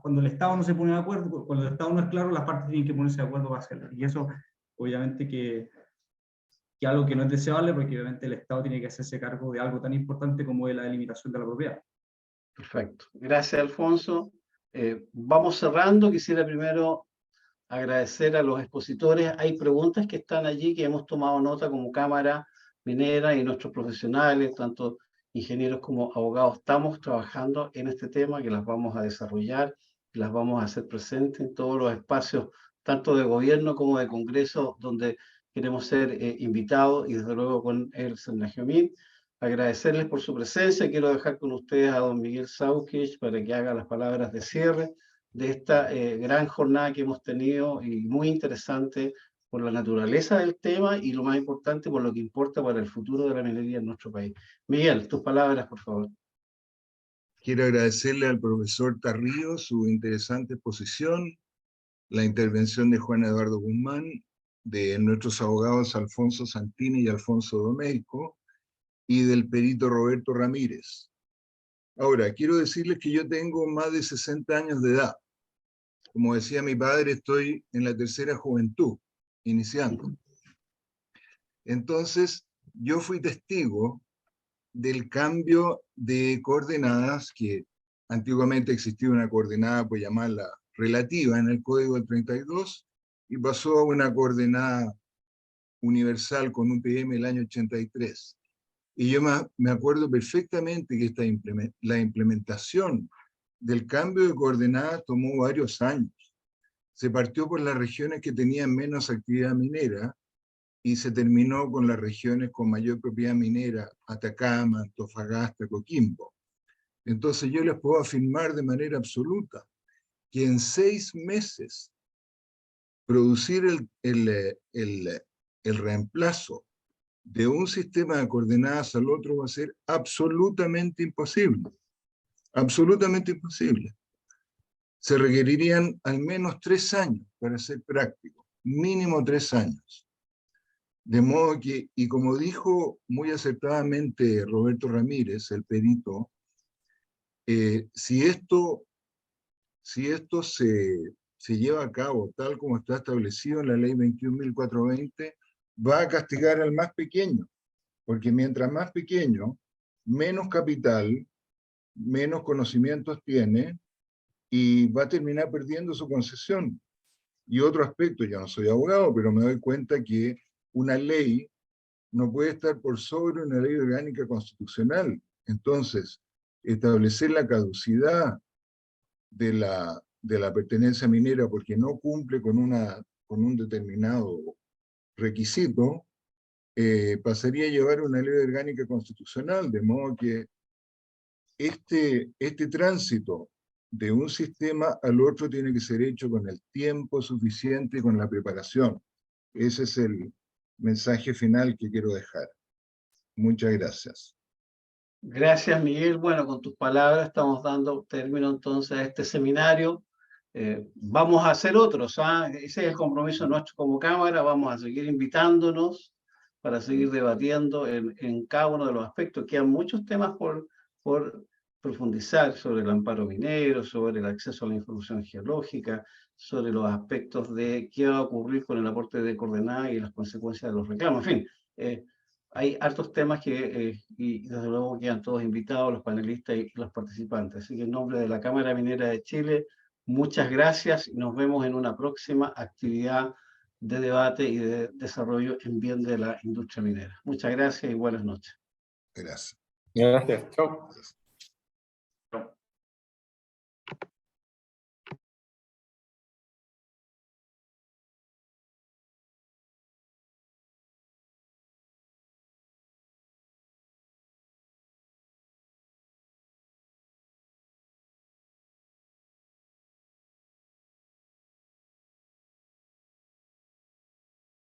Cuando el Estado no se pone de acuerdo, cuando el Estado no es claro, las partes tienen que ponerse de acuerdo para hacerlo. Y eso, obviamente, que algo que no es deseable, porque obviamente el Estado tiene que hacerse cargo de algo tan importante como es la delimitación de la propiedad. Perfecto. Gracias, Alfonso. Vamos cerrando. Quisiera primero agradecer a los expositores. Hay preguntas que están allí que hemos tomado nota como Cámara Minera y nuestros profesionales, tanto ingenieros como abogados. Estamos trabajando en este tema, que las vamos a desarrollar, que las vamos a hacer presentes en todos los espacios, tanto de gobierno como de congreso, donde queremos ser invitados, y desde luego con el SENAGIOMIN. Agradecerles por su presencia. Quiero dejar con ustedes a don Miguel Sauquich para que haga las palabras de cierre de esta gran jornada que hemos tenido, y muy interesante por la naturaleza del tema, y lo más importante, por lo que importa para el futuro de la minería en nuestro país. Miguel, tus palabras, por favor. Quiero agradecerle al profesor Tarrío su interesante exposición, la intervención de Juan Eduardo Guzmán, de nuestros abogados Alfonso Santini y Alfonso Domeyko, y del perito Roberto Ramírez. Ahora, quiero decirles que yo tengo más de 60 años de edad. Como decía mi padre, estoy en la tercera juventud, iniciando. Entonces, yo fui testigo del cambio de coordenadas, que antiguamente existía una coordenada, pues llamarla relativa, en el Código del 32, y pasó a una coordenada universal con UPM el año 83. Y yo me acuerdo perfectamente que la implementación del cambio de coordenadas tomó varios años. Se partió por las regiones que tenían menos actividad minera y se terminó con las regiones con mayor propiedad minera, Atacama, Antofagasta, Coquimbo. Entonces yo les puedo afirmar de manera absoluta que en 6 meses producir el reemplazo de un sistema de coordenadas al otro va a ser absolutamente imposible. Absolutamente imposible. Se requerirían al menos 3 años para ser práctico, mínimo 3 años. De modo que, y como dijo muy acertadamente Roberto Ramírez, el perito, si esto se lleva a cabo tal como está establecido en la ley 21.420, va a castigar al más pequeño, porque mientras más pequeño, menos capital, menos conocimientos tiene, y va a terminar perdiendo su concesión. Y otro aspecto, yo no soy abogado, pero me doy cuenta que una ley no puede estar por sobre una ley orgánica constitucional. Entonces, establecer la caducidad de la pertenencia minera porque no cumple con un determinado requisito, pasaría a llevar una ley orgánica constitucional, de modo que este tránsito de un sistema al otro tiene que ser hecho con el tiempo suficiente y con la preparación. Ese es el mensaje final que quiero dejar. Muchas gracias. Gracias, Miguel. Bueno, con tus palabras estamos dando término entonces a este seminario. Vamos a hacer otros, ¿ah? Ese es el compromiso nuestro como Cámara. Vamos a seguir invitándonos para seguir debatiendo en cada uno de los aspectos. Quedan muchos temas por profundizar sobre el amparo minero, sobre el acceso a la información geológica, sobre los aspectos de qué va a ocurrir con el aporte de coordenadas y las consecuencias de los reclamos. En fin, hay hartos temas que, y desde luego quedan todos invitados, los panelistas y los participantes. Así que en nombre de la Cámara Minera de Chile, muchas gracias y nos vemos en una próxima actividad de debate y de desarrollo en bien de la industria minera. Muchas gracias y buenas noches. Gracias. Gracias. Chao.